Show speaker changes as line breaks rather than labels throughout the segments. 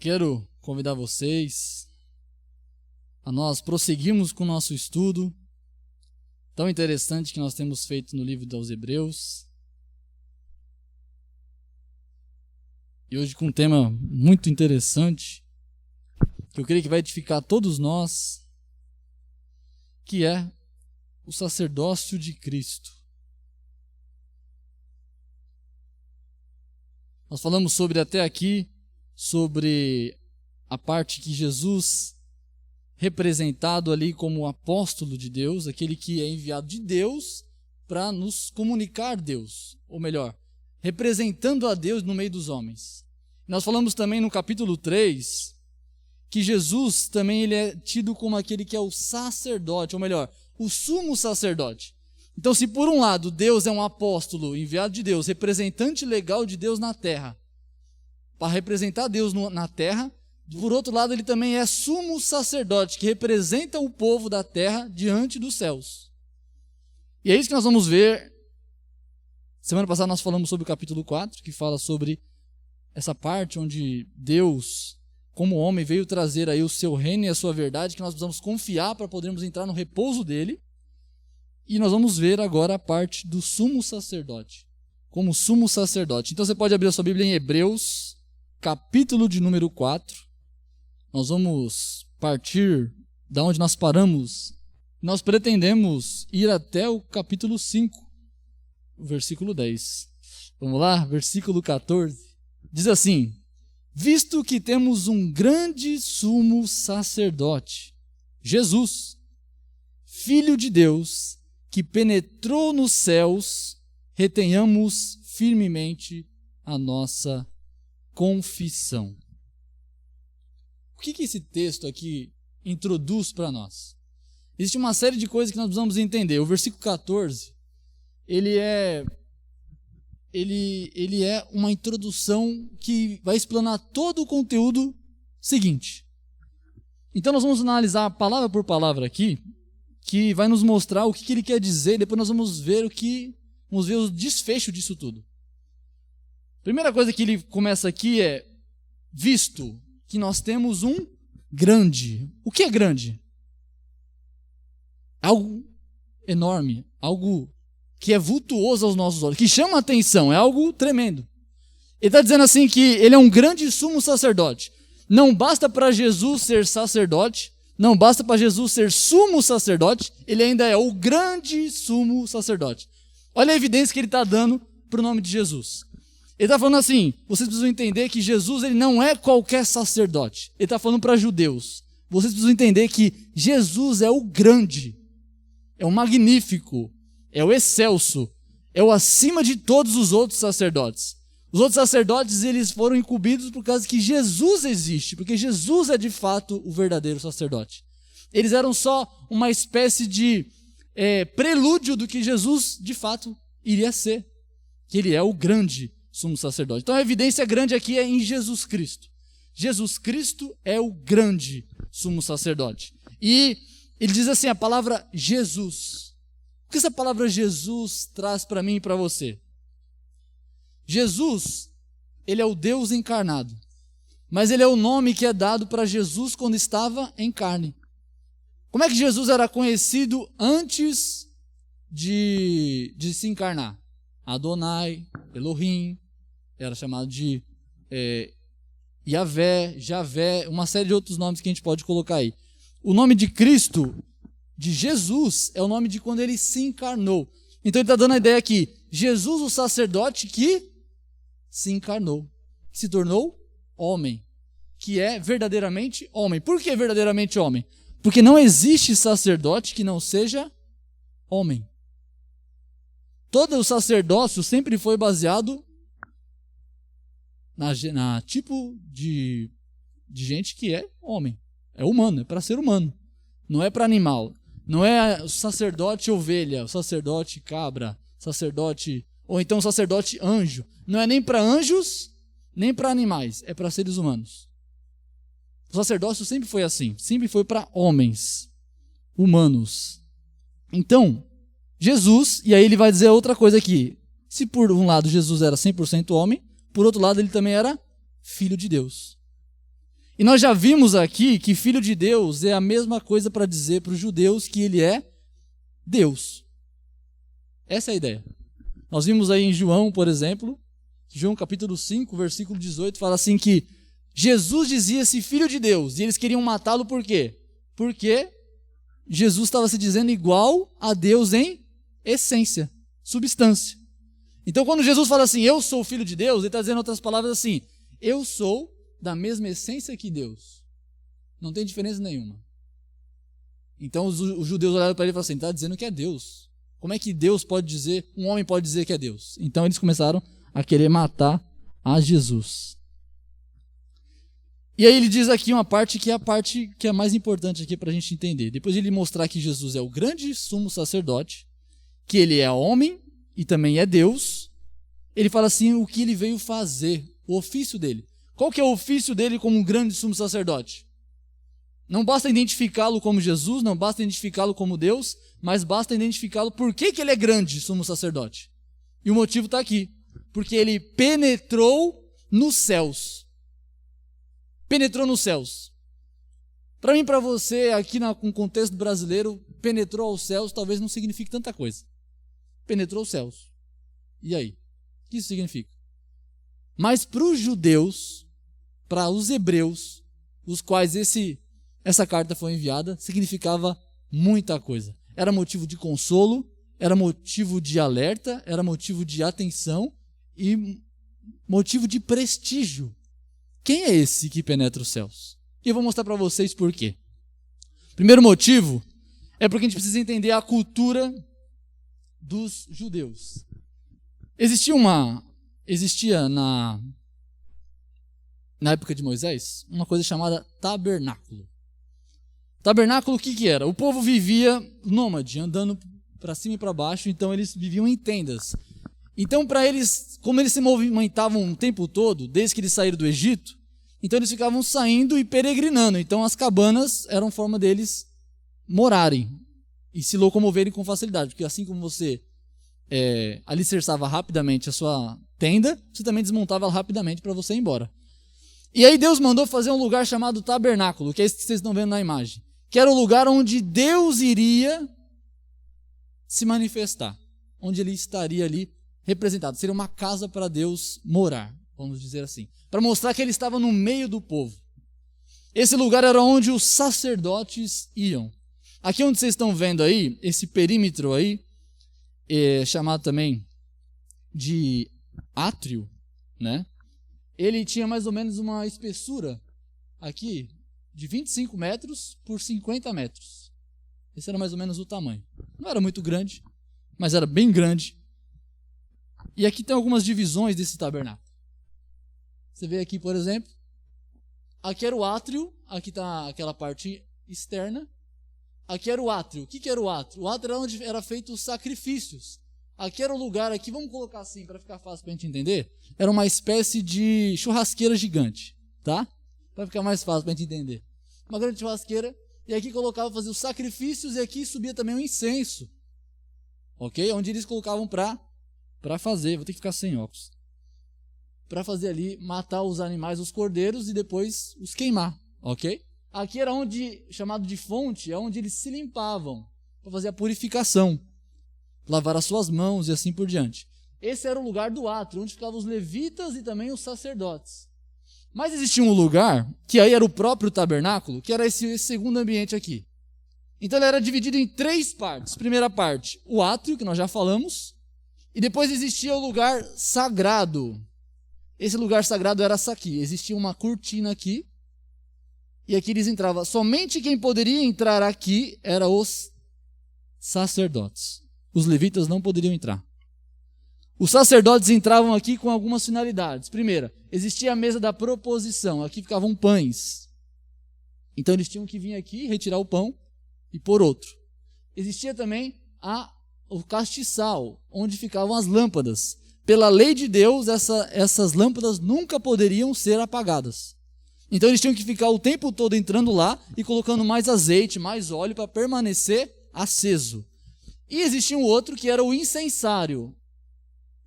quero convidar vocês a nós prosseguirmos com o nosso estudo tão interessante que nós temos feito no livro dos Hebreus. E hoje com um tema muito interessante, que eu creio que vai edificar todos nós, que é o sacerdócio de Cristo. Nós falamos até aqui sobre a parte que Jesus, representado ali como apóstolo de Deus, aquele que é enviado de Deus para nos comunicar Deus, ou melhor, representando a Deus no meio dos homens. Nós falamos também no capítulo 3 que Jesus também ele é tido como aquele que é o sacerdote, ou melhor, o sumo sacerdote. Então, se por um lado Deus é um apóstolo enviado de Deus, representante legal de Deus na terra, para representar Deus na terra, por outro lado ele também é sumo sacerdote, que representa o povo da terra diante dos céus. E é isso que nós vamos ver. Semana passada nós falamos sobre o capítulo 4, que fala sobre essa parte onde Deus, como homem, veio trazer aí o seu reino e a sua verdade, que nós precisamos confiar para podermos entrar no repouso dele. E nós vamos ver agora a parte do sumo sacerdote, como sumo sacerdote. Então você pode abrir a sua Bíblia em Hebreus, capítulo de número 4. Nós vamos partir da onde nós paramos. Nós pretendemos ir até o capítulo 5, o versículo 10. Vamos lá, versículo 14. Diz assim: visto que temos um grande sumo sacerdote, Jesus, Filho de Deus, que penetrou nos céus, retenhamos firmemente a nossa confissão. O que esse texto aqui introduz para nós? Existe uma série de coisas que nós precisamos entender. O versículo 14, ele é uma introdução que vai explanar todo o conteúdo seguinte. Então nós vamos analisar palavra por palavra aqui, que vai nos mostrar o que ele quer dizer, e depois nós vamos ver o desfecho disso tudo. Primeira coisa que ele começa aqui é, visto que nós temos um grande. O que é grande? Algo enorme, algo que é vultuoso aos nossos olhos, que chama a atenção, é algo tremendo. Ele está dizendo assim que ele é um grande sumo sacerdote. Não basta para Jesus ser sacerdote, não basta para Jesus ser sumo sacerdote, ele ainda é o grande sumo sacerdote. Olha a evidência que ele está dando para o nome de Jesus. Ele está falando assim, vocês precisam entender que Jesus ele não é qualquer sacerdote. Ele está falando para judeus. Vocês precisam entender que Jesus é o grande, é o magnífico, é o excelso, é o acima de todos os outros sacerdotes. Os outros sacerdotes eles foram incumbidos por causa que Jesus existe, porque Jesus é de fato o verdadeiro sacerdote. Eles eram só uma espécie de prelúdio do que Jesus de fato iria ser, que ele é o grande sumo sacerdote. Então a evidência grande aqui é em Jesus Cristo. Jesus Cristo é o grande sumo sacerdote. E ele diz assim, a palavra Jesus. O que essa palavra Jesus traz para mim e para você? Jesus, ele é o Deus encarnado, mas ele é o nome que é dado para Jesus quando estava em carne. Como é que Jesus era conhecido antes de se encarnar? Adonai, Elohim, era chamado de Yahvé, Javé, uma série de outros nomes que a gente pode colocar aí. O nome de Cristo, de Jesus, é o nome de quando ele se encarnou. Então ele está dando a ideia aqui, Jesus o sacerdote que se encarnou, que se tornou homem, que é verdadeiramente homem. Por que verdadeiramente homem? Porque não existe sacerdote que não seja homem. Todo o sacerdócio sempre foi baseado na tipo de gente que é homem. É humano, é para ser humano. Não é para animal. Não é o sacerdote ovelha, o sacerdote cabra, sacerdote, ou então o sacerdote anjo. Não é nem para anjos, nem para animais, é para seres humanos. O sacerdócio sempre foi assim, sempre foi para homens, humanos. Então, Jesus, e aí ele vai dizer outra coisa aqui. Se por um lado Jesus era 100% homem, por outro lado ele também era filho de Deus. E nós já vimos aqui que filho de Deus é a mesma coisa para dizer para os judeus que ele é Deus. Essa é a ideia. Nós vimos aí em João, por exemplo, João capítulo 5, versículo 18, fala assim que Jesus dizia-se filho de Deus, e eles queriam matá-lo por quê? Porque Jesus estava se dizendo igual a Deus em essência, substância. Então quando Jesus fala assim, eu sou filho de Deus, ele está dizendo em outras palavras assim, eu sou da mesma essência que Deus. Não tem diferença nenhuma. Então os judeus olharam para ele e falaram assim, está dizendo que é Deus. Como é que Deus pode dizer, um homem pode dizer que é Deus? Então eles começaram a querer matar a Jesus. E aí ele diz aqui uma parte que é a parte que é mais importante aqui para a gente entender. Depois de ele mostrar que Jesus é o grande sumo sacerdote, que ele é homem e também é Deus, ele fala assim o que ele veio fazer, o ofício dele. Qual que é o ofício dele como um grande sumo sacerdote? Não basta identificá-lo como Jesus, não basta identificá-lo como Deus, mas basta identificá-lo por que ele é grande sumo sacerdote. E o motivo está aqui. Porque ele penetrou nos céus. Penetrou nos céus. Para mim e para você, aqui com o contexto brasileiro, penetrou aos céus talvez não signifique tanta coisa. Penetrou os céus. E aí? O que isso significa? Mas para os judeus, para os hebreus, os quais essa carta foi enviada, significava muita coisa. Era motivo de consolo, era motivo de alerta, era motivo de atenção e motivo de prestígio. Quem é esse que penetra os céus? E eu vou mostrar para vocês por quê. Primeiro motivo é porque a gente precisa entender a cultura dos judeus. Existia na época de Moisés uma coisa chamada tabernáculo. Tabernáculo o que era? O povo vivia nômade, andando para cima e para baixo, então eles viviam em tendas. Então para eles, como eles se movimentavam o tempo todo, desde que eles saíram do Egito, então eles ficavam saindo e peregrinando. Então as cabanas eram forma deles morarem e se locomoverem com facilidade, porque assim como você alicerçava rapidamente a sua tenda, você também desmontava ela rapidamente para você ir embora. E aí Deus mandou fazer um lugar chamado tabernáculo, que é esse que vocês estão vendo na imagem, que era o lugar onde Deus iria se manifestar, onde ele estaria ali representado. Seria uma casa para Deus morar, vamos dizer assim, para mostrar que ele estava no meio do povo. Esse lugar era onde os sacerdotes iam. Aqui onde vocês estão vendo aí, esse perímetro aí, chamado também de átrio, né? Ele tinha mais ou menos uma espessura aqui de 25 metros por 50 metros. Esse era mais ou menos o tamanho. Não era muito grande, mas era bem grande. E aqui tem algumas divisões desse tabernáculo. Você vê aqui, por exemplo, aqui era o átrio, aqui está aquela parte externa. Aqui era o átrio. O que era o átrio? O átrio era onde era feito os sacrifícios. Aqui era o lugar, aqui, vamos colocar assim, para ficar fácil para a gente entender. Era uma espécie de churrasqueira gigante, tá? Para ficar mais fácil para a gente entender. Uma grande churrasqueira, e aqui colocava, fazia os sacrifícios, e aqui subia também o incenso. Ok? Onde eles colocavam para fazer, vou ter que ficar sem óculos. Para fazer ali, matar os animais, os cordeiros, e depois os queimar, ok? Aqui era onde, chamado de fonte, é onde eles se limpavam, para fazer a purificação. Lavar as suas mãos e assim por diante. Esse era o lugar do átrio, onde ficavam os levitas e também os sacerdotes. Mas existia um lugar, que aí era o próprio tabernáculo, que era esse segundo ambiente aqui. Então ele era dividido em 3 partes. Primeira parte, o átrio, que nós já falamos, e depois existia o lugar sagrado. Esse lugar sagrado era essa aqui, existia uma cortina aqui, e aqui eles entravam. Somente quem poderia entrar aqui eram os sacerdotes. Os levitas não poderiam entrar. Os sacerdotes entravam aqui com algumas finalidades. Primeira, existia a mesa da proposição. Aqui ficavam pães. Então eles tinham que vir aqui, retirar o pão e pôr outro. Existia também o castiçal, onde ficavam as lâmpadas. Pela lei de Deus, essas lâmpadas nunca poderiam ser apagadas. Então eles tinham que ficar o tempo todo entrando lá e colocando mais azeite, mais óleo para permanecer aceso. E existia um outro que era o incensário.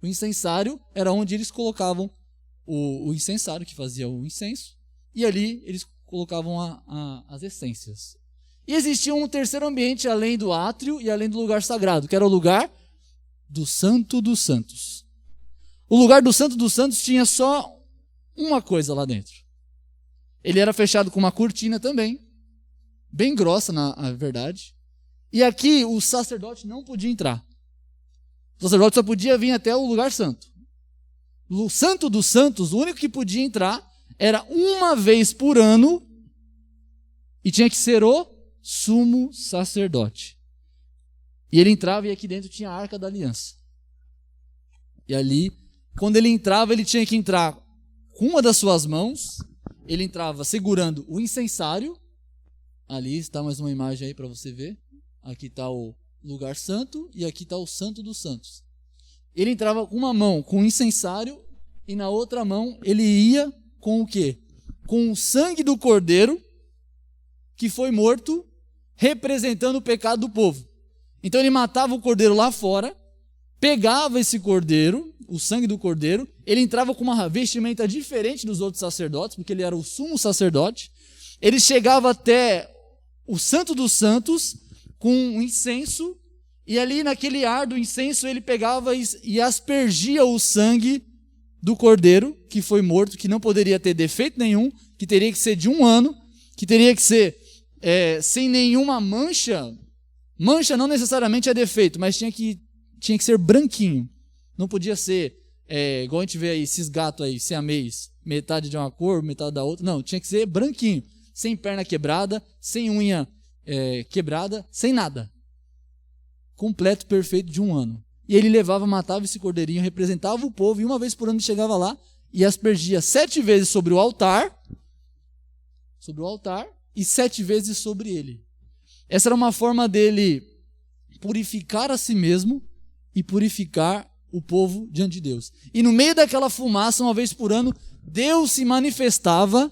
O incensário era onde eles colocavam o incensário, que fazia o incenso, e ali eles colocavam as essências. E existia um terceiro ambiente além do átrio e além do lugar sagrado, que era o lugar do Santo dos Santos. O lugar do Santo dos Santos tinha só uma coisa lá dentro. Ele era fechado com uma cortina também, bem grossa na verdade. E aqui o sacerdote não podia entrar. O sacerdote só podia vir até o lugar santo. O Santo dos Santos, o único que podia entrar era uma vez por ano e tinha que ser o sumo sacerdote. E ele entrava e aqui dentro tinha a Arca da Aliança. E ali, quando ele entrava, ele tinha que entrar com uma das suas mãos, ele entrava segurando o incensário. Ali está mais uma imagem aí para você ver. Aqui está o lugar santo e aqui está o Santo dos Santos. Ele entrava com uma mão com o incensário e na outra mão ele ia com o quê? Com o sangue do cordeiro que foi morto, representando o pecado do povo. Então ele matava o cordeiro lá fora, pegava esse cordeiro, o sangue do cordeiro, ele entrava com uma vestimenta diferente dos outros sacerdotes, porque ele era o sumo sacerdote. Ele chegava até o Santo dos Santos com um incenso, e ali naquele ar do incenso ele pegava e aspergia o sangue do cordeiro que foi morto, que não poderia ter defeito nenhum, que teria que ser de 1 ano, que teria que ser sem nenhuma mancha. Mancha não necessariamente é defeito, mas tinha que ser branquinho. Não podia ser igual a gente vê aí, esses gatos aí, siamês, metade de uma cor, metade da outra. Não, tinha que ser branquinho, sem perna quebrada, sem unha quebrada, sem nada. Completo, perfeito, de 1 ano. E ele levava, matava esse cordeirinho, representava o povo, e uma vez por ano ele chegava lá e aspergia 7 vezes sobre o altar, e 7 vezes sobre ele. Essa era uma forma dele purificar a si mesmo e purificar o povo diante de Deus. E no meio daquela fumaça, uma vez por ano, Deus se manifestava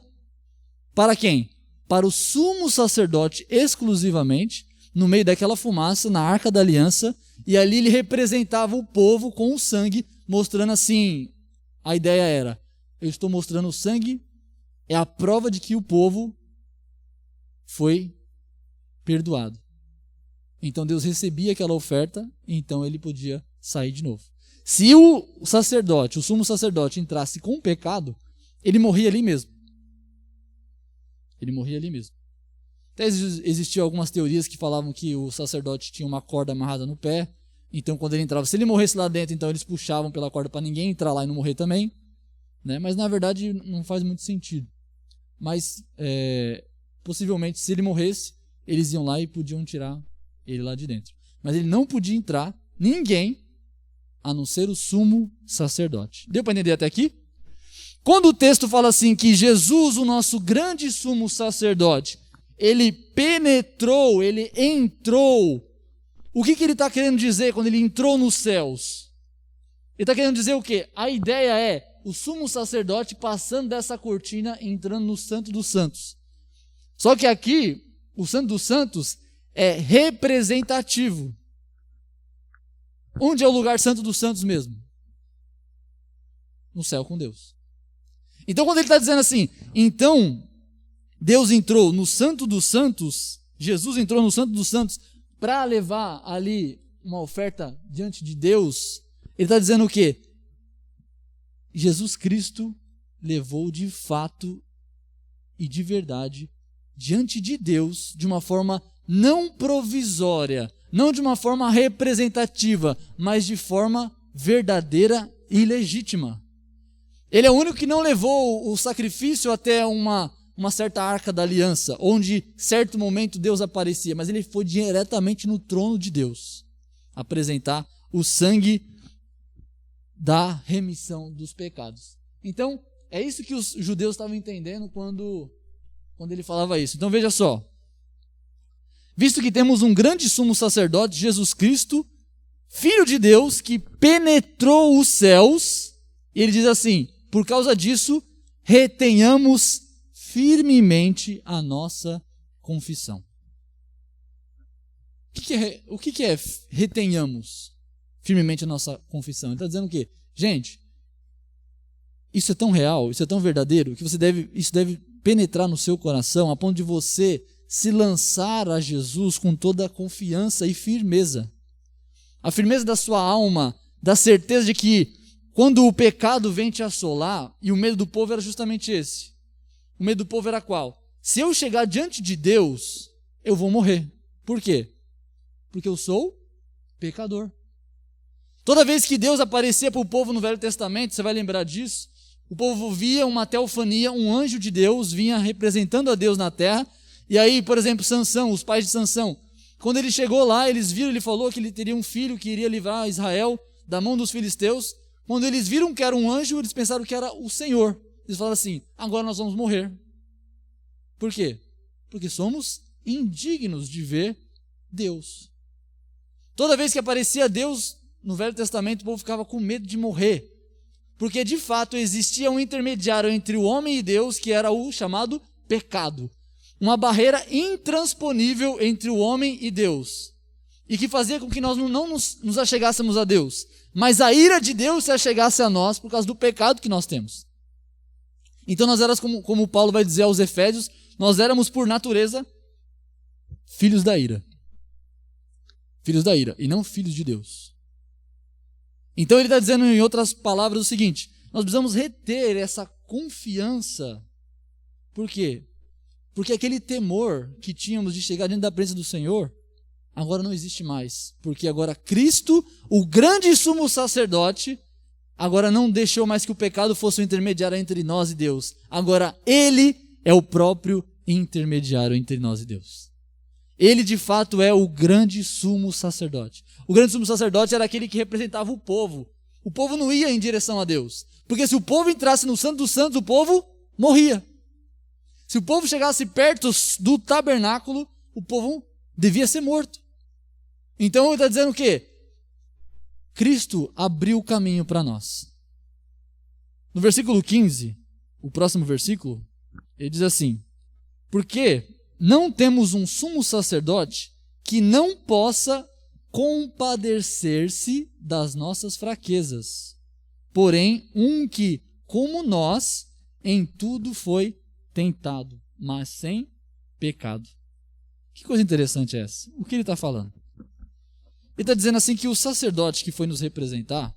para quem? Para o sumo sacerdote exclusivamente, no meio daquela fumaça, na Arca da Aliança, e ali ele representava o povo com o sangue, mostrando assim, a ideia era, eu estou mostrando o sangue, é a prova de que o povo foi perdoado. Então Deus recebia aquela oferta, então ele podia sair de novo. Se o sacerdote, o sumo sacerdote, entrasse com pecado, ele morria ali mesmo. Ele morria ali mesmo. Até existiam algumas teorias que falavam que o sacerdote tinha uma corda amarrada no pé, então quando ele entrava, se ele morresse lá dentro, então eles puxavam pela corda para ninguém entrar lá e não morrer também, né? Mas na verdade não faz muito sentido. Mas possivelmente se ele morresse, eles iam lá e podiam tirar ele lá de dentro. Mas ele não podia entrar, ninguém, a não ser o sumo sacerdote. Deu para entender até aqui? Quando o texto fala assim que Jesus, o nosso grande sumo sacerdote, ele penetrou, ele entrou, o que ele está querendo dizer quando ele entrou nos céus? Ele está querendo dizer o quê? A ideia é o sumo sacerdote passando dessa cortina, entrando no Santo dos Santos. Só que aqui, o Santo dos Santos é representativo. Onde é o lugar Santo dos Santos mesmo? No céu com Deus. Então quando ele está dizendo assim, então Deus entrou no Santo dos Santos, Jesus entrou no Santo dos Santos para levar ali uma oferta diante de Deus, ele está dizendo o quê? Jesus Cristo levou de fato e de verdade diante de Deus de uma forma não provisória, não de uma forma representativa, mas de forma verdadeira e legítima. Ele é o único que não levou o sacrifício até uma certa Arca da Aliança, onde certo momento Deus aparecia, mas ele foi diretamente no trono de Deus apresentar o sangue da remissão dos pecados. Então, é isso que os judeus estavam entendendo quando ele falava isso. Então veja só, visto que temos um grande sumo sacerdote, Jesus Cristo, Filho de Deus, que penetrou os céus, e ele diz assim, por causa disso, retenhamos firmemente a nossa confissão. O que é retenhamos firmemente a nossa confissão? Ele está dizendo o quê? Gente, isso é tão real, isso é tão verdadeiro, que isso deve penetrar no seu coração, a ponto de você se lançar a Jesus com toda a confiança e firmeza. A firmeza da sua alma, da certeza de que quando o pecado vem te assolar, e o medo do povo era justamente esse. O medo do povo era qual? Se eu chegar diante de Deus, eu vou morrer. Por quê? Porque eu sou pecador. Toda vez que Deus aparecia para o povo no Velho Testamento, você vai lembrar disso, o povo via uma teofania, um anjo de Deus vinha representando a Deus na terra. E aí, por exemplo, Sansão, os pais de Sansão, quando ele chegou lá, eles viram, ele falou que ele teria um filho que iria livrar Israel da mão dos filisteus. Quando eles viram que era um anjo, eles pensaram que era o Senhor. Eles falaram assim, agora nós vamos morrer. Por quê? Porque somos indignos de ver Deus. Toda vez que aparecia Deus no Velho Testamento, o povo ficava com medo de morrer. Porque de fato existia um intermediário entre o homem e Deus, que era o chamado pecado. Uma barreira intransponível entre o homem e Deus. E que fazia com que nós não nos achegássemos a Deus. Mas a ira de Deus se achegasse a nós por causa do pecado que nós temos. Então nós éramos, como Paulo vai dizer aos Efésios, nós éramos por natureza filhos da ira. Filhos da ira, e não filhos de Deus. Então ele está dizendo em outras palavras o seguinte, nós precisamos reter essa confiança. Por quê? Porque aquele temor que tínhamos de chegar diante da presença do Senhor, agora não existe mais. Porque agora Cristo, o grande sumo sacerdote, agora não deixou mais que o pecado fosse o intermediário entre nós e Deus. Agora Ele é o próprio intermediário entre nós e Deus. Ele de fato é o grande sumo sacerdote. O grande sumo sacerdote era aquele que representava o povo. O povo não ia em direção a Deus. Porque se o povo entrasse no Santo dos Santos, o povo morria. Se o povo chegasse perto do tabernáculo, o povo devia ser morto. Então ele está dizendo o quê? Cristo abriu o caminho para nós. No versículo 15, o próximo versículo, ele diz assim, porque não temos um sumo sacerdote que não possa compadecer-se das nossas fraquezas, porém um que, como nós, em tudo foi tentado, mas sem pecado. Que coisa interessante é essa? O que ele está falando? Ele está dizendo assim que o sacerdote que foi nos representar,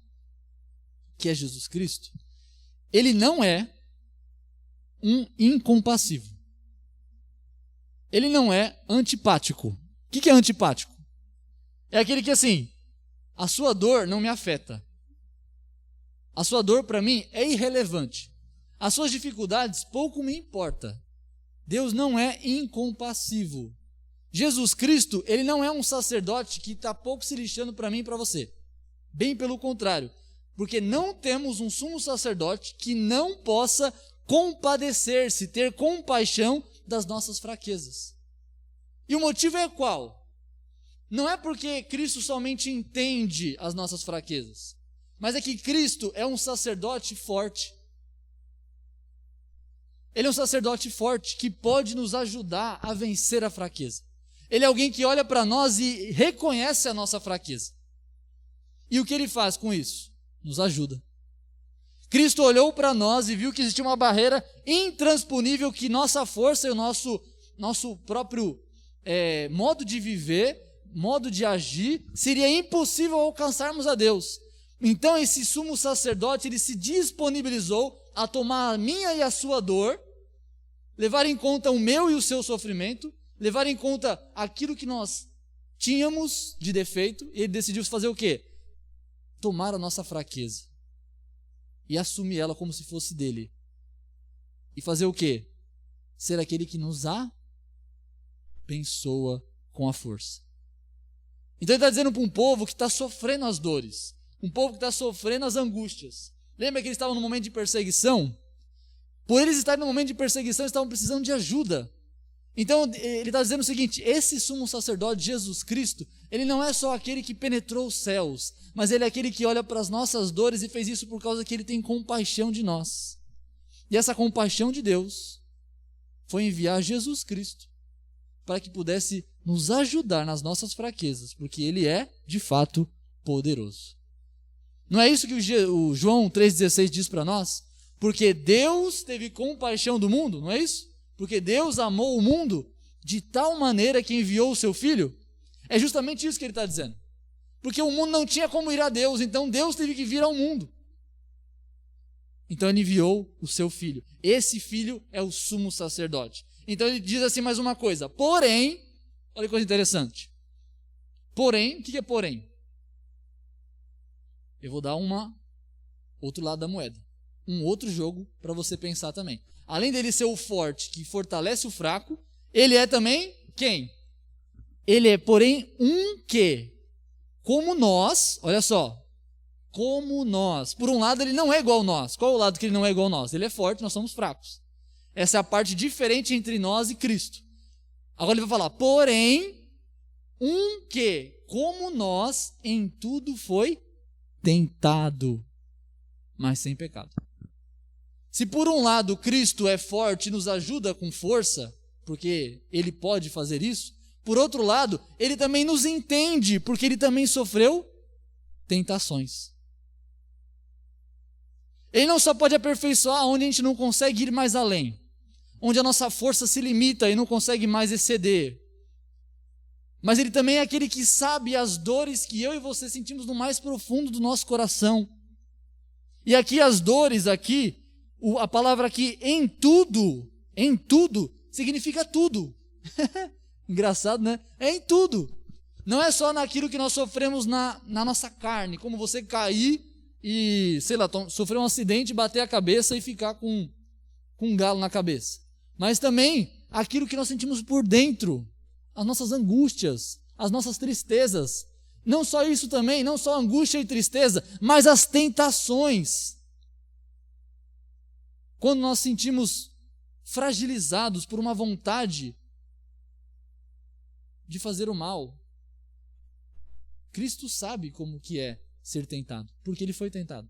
que é Jesus Cristo, ele não é um incompassivo. Ele não é antipático. O que é antipático? É aquele que assim, a sua dor não me afeta. A sua dor para mim é irrelevante. As suas dificuldades pouco me importa. Deus não é incompassivo. Jesus Cristo, ele não é um sacerdote que está pouco se lixando para mim e para você. Bem pelo contrário. Porque não temos um sumo sacerdote que não possa compadecer-se, ter compaixão das nossas fraquezas. E o motivo é qual? Não é porque Cristo somente entende as nossas fraquezas, mas é que Cristo é um sacerdote forte. Ele é um sacerdote forte que pode nos ajudar a vencer a fraqueza. Ele é alguém que olha para nós e reconhece a nossa fraqueza. E o que ele faz com isso? Nos ajuda. Cristo olhou para nós e viu que existia uma barreira intransponível que nossa força e o nosso próprio modo de viver, modo de agir, seria impossível alcançarmos a Deus. Então esse sumo sacerdote, ele se disponibilizou a tomar a minha e a sua dor, levar em conta o meu e o seu sofrimento, levar em conta aquilo que nós tínhamos de defeito, e ele decidiu fazer o quê? Tomar a nossa fraqueza e assumir ela como se fosse dele. E fazer o quê? Ser aquele que nos abençoa com a força. Então ele está dizendo para um povo que está sofrendo as dores, um povo que está sofrendo as angústias. Lembra que eles estavam no momento de perseguição? Por eles estarem no momento de perseguição, eles estavam precisando de ajuda. Então ele está dizendo o seguinte, esse sumo sacerdote, Jesus Cristo, ele não é só aquele que penetrou os céus, mas ele é aquele que olha para as nossas dores e fez isso por causa que ele tem compaixão de nós. E essa compaixão de Deus foi enviar Jesus Cristo para que pudesse nos ajudar nas nossas fraquezas, porque ele é, de fato, poderoso. Não é isso que o João 3,16 diz para nós? Porque Deus teve compaixão do mundo, não é isso? Porque Deus amou o mundo de tal maneira que enviou o seu Filho. É justamente isso que ele está dizendo. Porque o mundo não tinha como ir a Deus, então Deus teve que vir ao mundo. Então ele enviou o seu Filho. Esse Filho é o sumo sacerdote. Então ele diz assim mais uma coisa. Porém, olha que coisa interessante. Porém, o que é porém? Eu vou dar outro lado da moeda. Um outro jogo para você pensar também. Além dele ser o forte que fortalece o fraco, ele é também quem? Ele é, porém, um que, como nós, olha só, como nós. Por um lado, ele não é igual a nós. Qual é o lado que ele não é igual a nós? Ele é forte, nós somos fracos. Essa é a parte diferente entre nós e Cristo. Agora ele vai falar, porém, um que, como nós, em tudo foi tentado, mas sem pecado. Se por um lado Cristo é forte e nos ajuda com força, porque ele pode fazer isso, por outro lado, ele também nos entende, porque ele também sofreu tentações. Ele não só pode aperfeiçoar onde a gente não consegue ir mais além, onde a nossa força se limita e não consegue mais exceder, mas ele também é aquele que sabe as dores que eu e você sentimos no mais profundo do nosso coração. E aqui as dores, a palavra aqui em tudo, significa tudo. Engraçado, né? É em tudo. Não é só naquilo que nós sofremos na nossa carne, como você cair e, sei lá, sofrer um acidente, bater a cabeça e ficar com um galo na cabeça. Mas também aquilo que nós sentimos por dentro, as nossas angústias, as nossas tristezas. Não só isso também, não só angústia e tristeza, mas as tentações. Quando nós sentimos fragilizados por uma vontade de fazer o mal, Cristo sabe como que é ser tentado, porque ele foi tentado.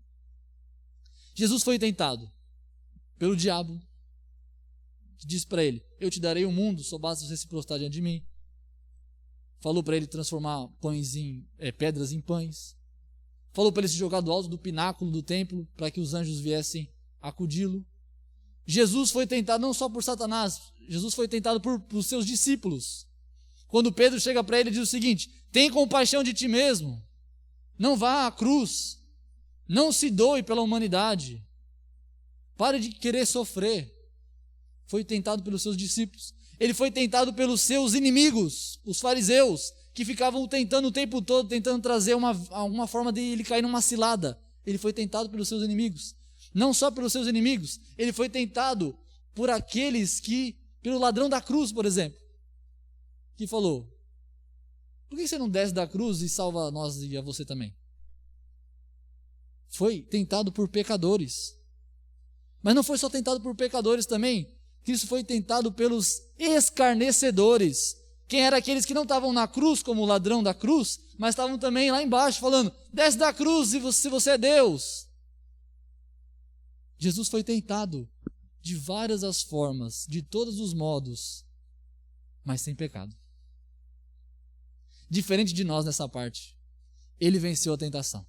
Jesus foi tentado pelo diabo, que disse para ele, eu te darei o mundo, só basta você se prostrar diante de mim. Falou para ele transformar pedras em pães. Falou para ele se jogar do alto do pináculo do templo, para que os anjos viessem acudi-lo. Jesus foi tentado não só por Satanás, Jesus foi tentado por seus discípulos. Quando Pedro chega para ele e diz o seguinte, tem compaixão de ti mesmo, não vá à cruz, não se doe pela humanidade, pare de querer sofrer. Foi tentado pelos seus discípulos. Ele foi tentado pelos seus inimigos, os fariseus, que ficavam tentando o tempo todo, tentando trazer alguma forma de ele cair numa cilada. Ele foi tentado pelos seus inimigos. Não só pelos seus inimigos, ele foi tentado por aqueles pelo ladrão da cruz, por exemplo, que falou, por que você não desce da cruz e salva nós e a você também? Foi tentado por pecadores. Mas não foi só tentado por pecadores também, Cristo foi tentado pelos escarnecedores. Quem eram aqueles que não estavam na cruz como o ladrão da cruz, mas estavam também lá embaixo falando, desce da cruz se você é Deus. Jesus foi tentado de várias as formas, de todos os modos, mas sem pecado. Diferente de nós nessa parte, ele venceu a tentação.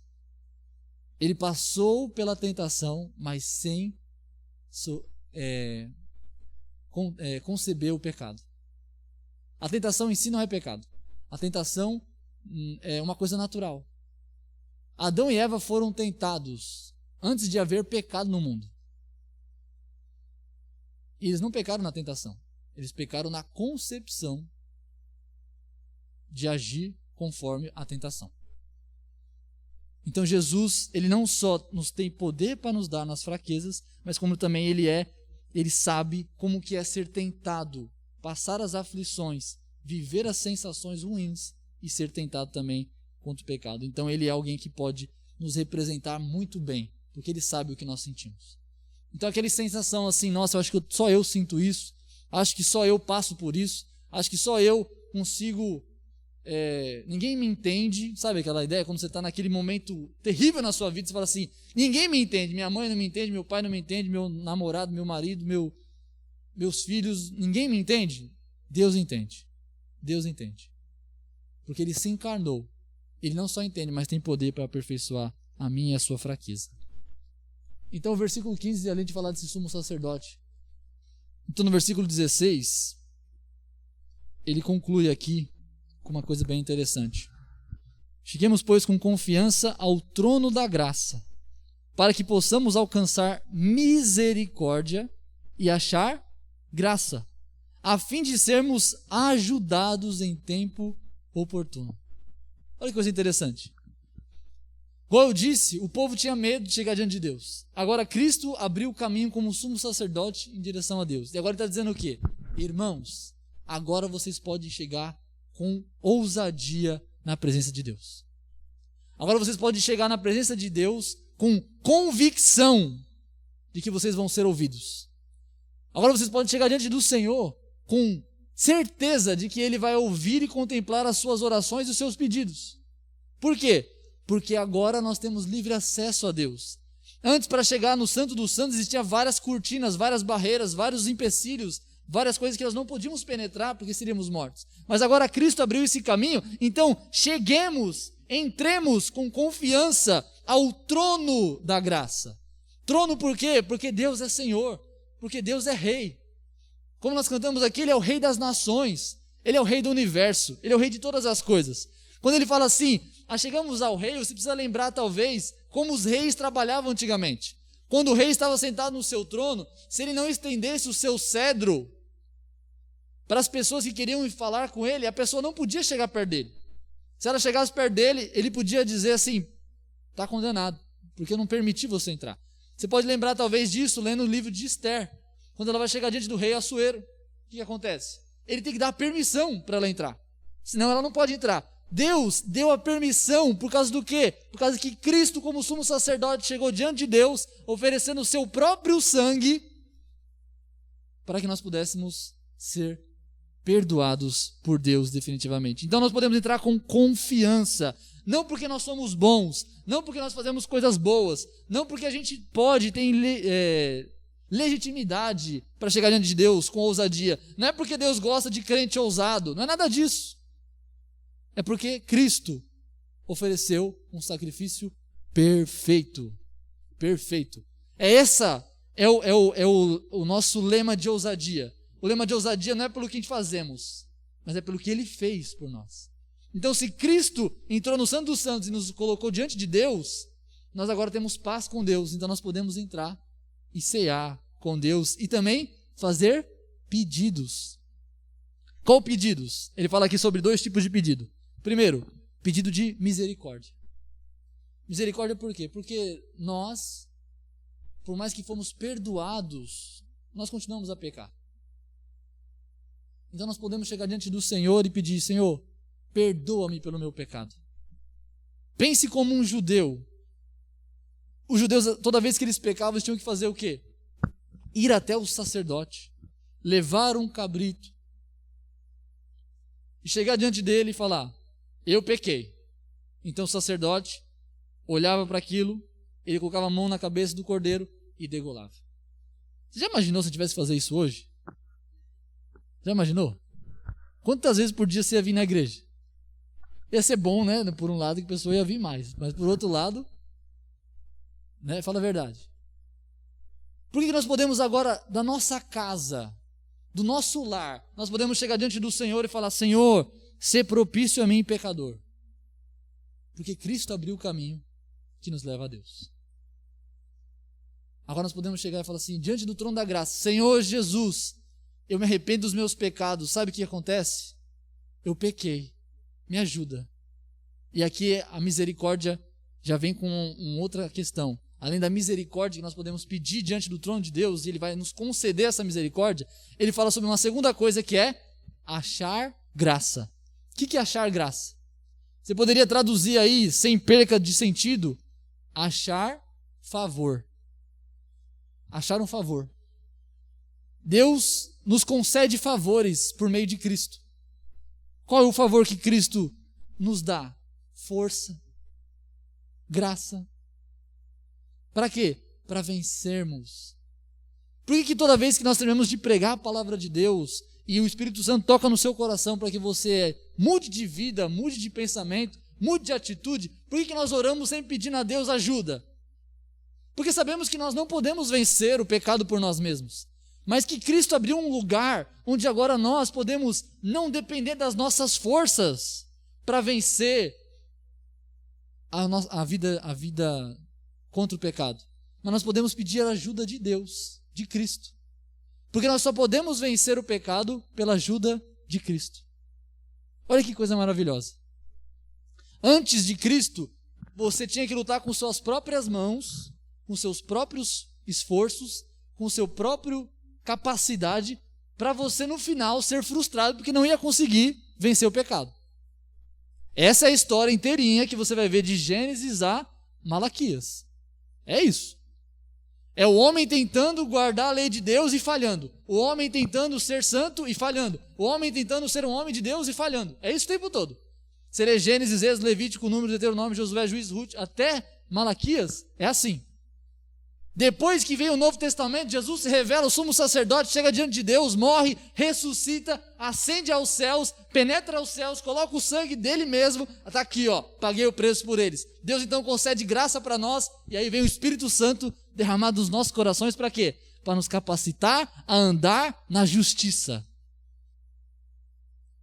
Ele passou pela tentação, mas sem conceber o pecado. A tentação em si não é pecado. A tentação é uma coisa natural. Adão e Eva foram tentados antes de haver pecado no mundo. E eles não pecaram na tentação. Eles pecaram na concepção de agir conforme a tentação. Então Jesus, ele não só nos tem poder para nos dar nas fraquezas, mas como também ele sabe como que é ser tentado, passar as aflições, viver as sensações ruins e ser tentado também contra o pecado. Então ele é alguém que pode nos representar muito bem, porque ele sabe o que nós sentimos. Então aquela sensação assim, nossa, eu acho que só eu sinto isso, acho que só eu passo por isso, acho que só eu consigo, ninguém me entende, sabe aquela ideia? Quando você está naquele momento terrível na sua vida, você fala assim, ninguém me entende, minha mãe não me entende, meu pai não me entende, meu namorado, meu marido, meus filhos, ninguém me entende? Deus entende. Deus entende. Porque ele se encarnou. Ele não só entende, mas tem poder para aperfeiçoar a minha e a sua fraqueza. Então o versículo 15, além de falar desse sumo sacerdote, Então, no versículo 16, ele conclui aqui com uma coisa bem interessante. Cheguemos, pois, com confiança ao trono da graça, para que possamos alcançar misericórdia e achar graça, a fim de sermos ajudados em tempo oportuno. Olha que coisa interessante. Como eu disse, o povo tinha medo de chegar diante de Deus. Agora Cristo abriu o caminho como sumo sacerdote em direção a Deus. E agora ele está dizendo o quê? Irmãos, agora vocês podem chegar com ousadia na presença de Deus. Agora vocês podem chegar na presença de Deus com convicção de que vocês vão ser ouvidos. Agora vocês podem chegar diante do Senhor com certeza de que Ele vai ouvir e contemplar as suas orações e os seus pedidos. Por quê? Porque agora nós temos livre acesso a Deus. Antes, para chegar no Santo dos Santos, existiam várias cortinas, várias barreiras, vários empecilhos, várias coisas que nós não podíamos penetrar porque seríamos mortos. Mas agora Cristo abriu esse caminho, então cheguemos, entremos com confiança ao trono da graça. Trono por quê? Porque Deus é Senhor, porque Deus é Rei. Como nós cantamos aqui, Ele é o Rei das nações, Ele é o Rei do universo, Ele é o Rei de todas as coisas. Quando Ele fala assim, chegamos ao rei, você precisa lembrar talvez como os reis trabalhavam antigamente. Quando o rei estava sentado no seu trono, se ele não estendesse o seu cedro para as pessoas que queriam falar com ele, a pessoa não podia chegar perto dele. Se ela chegasse perto dele, ele podia dizer assim, está condenado, porque eu não permiti você entrar. Você pode lembrar talvez disso lendo o livro de Esther, quando ela vai chegar diante do rei Assuero. O que acontece? Ele tem que dar permissão para ela entrar, senão ela não pode entrar. Deus deu a permissão por causa do quê? Por causa que Cristo, como sumo sacerdote, chegou diante de Deus, oferecendo o seu próprio sangue, para que nós pudéssemos ser perdoados por Deus definitivamente. Então nós podemos entrar com confiança, não porque nós somos bons, não porque nós fazemos coisas boas, não porque a gente pode, tem legitimidade para chegar diante de Deus com ousadia, não é porque Deus gosta de crente ousado, não é nada disso. É porque Cristo ofereceu um sacrifício perfeito. Perfeito. É o nosso lema de ousadia. O lema de ousadia não é pelo que a gente fazemos, mas é pelo que Ele fez por nós. Então, se Cristo entrou no Santo dos Santos e nos colocou diante de Deus, nós agora temos paz com Deus. Então, nós podemos entrar e cear com Deus e também fazer pedidos. Qual pedidos? Ele fala aqui sobre 2 tipos de pedido. Primeiro, pedido de misericórdia. Misericórdia por quê? Porque nós, por mais que fomos perdoados, nós continuamos a pecar. Então nós podemos chegar diante do Senhor e pedir, Senhor, perdoa-me pelo meu pecado. Pense como um judeu. Os judeus, toda vez que eles pecavam, eles tinham que fazer o quê? Ir até o sacerdote, levar um cabrito e chegar diante dele e falar, eu pequei. Então o sacerdote olhava para aquilo, ele colocava a mão na cabeça do cordeiro e degolava. Você já imaginou se eu tivesse que fazer isso hoje? Já imaginou? Quantas vezes por dia você ia vir na igreja? Ia ser bom, né? Por um lado que a pessoa ia vir mais, mas por outro lado, né? Fala a verdade. Por que nós podemos agora, da nossa casa, do nosso lar, nós podemos chegar diante do Senhor e falar, Senhor, ser propício a mim, pecador. Porque Cristo abriu o caminho que nos leva a Deus. Agora nós podemos chegar e falar assim, diante do trono da graça, Senhor Jesus, eu me arrependo dos meus pecados. Sabe o que acontece? Eu pequei, me ajuda. E aqui a misericórdia já vem com uma outra questão. Além da misericórdia que nós podemos pedir diante do trono de Deus, e Ele vai nos conceder essa misericórdia, Ele fala sobre uma segunda coisa que é achar graça. O que é achar graça? Você poderia traduzir aí, sem perca de sentido, achar favor. Achar um favor. Deus nos concede favores por meio de Cristo. Qual é o favor que Cristo nos dá? Força, graça. Para quê? Para vencermos. Por que toda vez que nós terminamos de pregar a palavra de Deus e o Espírito Santo toca no seu coração para que você mude de vida, mude de pensamento, mude de atitude, por que nós oramos sempre pedindo a Deus ajuda? Porque sabemos que nós não podemos vencer o pecado por nós mesmos. mas que Cristo abriu um lugar onde agora nós podemos não depender das nossas forças para vencer a vida contra o pecado. Mas nós podemos pedir a ajuda de Deus, de Cristo. Porque nós só podemos vencer o pecado pela ajuda de Cristo. Olha que coisa maravilhosa. Antes de Cristo, você tinha que lutar com suas próprias mãos, com seus próprios esforços, com sua própria capacidade, para você no final ser frustrado porque não ia conseguir vencer o pecado. Essa é a história inteirinha que você vai ver de Gênesis a Malaquias. É isso. É o homem tentando guardar a lei de Deus e falhando. O homem tentando ser santo e falhando. O homem tentando ser um homem de Deus e falhando. É isso o tempo todo. Se ler Gênesis, Êxodo, Levítico, Números, Deuteronômio, Josué, Juízes, Ruth, até Malaquias, é assim. Depois que vem o Novo Testamento, Jesus se revela, o sumo sacerdote chega diante de Deus, morre, ressuscita, ascende aos céus, penetra aos céus, coloca o sangue dele mesmo, está aqui, ó, paguei o preço por eles. Deus então concede graça para nós, e aí vem o Espírito Santo derramado nos nossos corações para quê? Para nos capacitar a andar na justiça.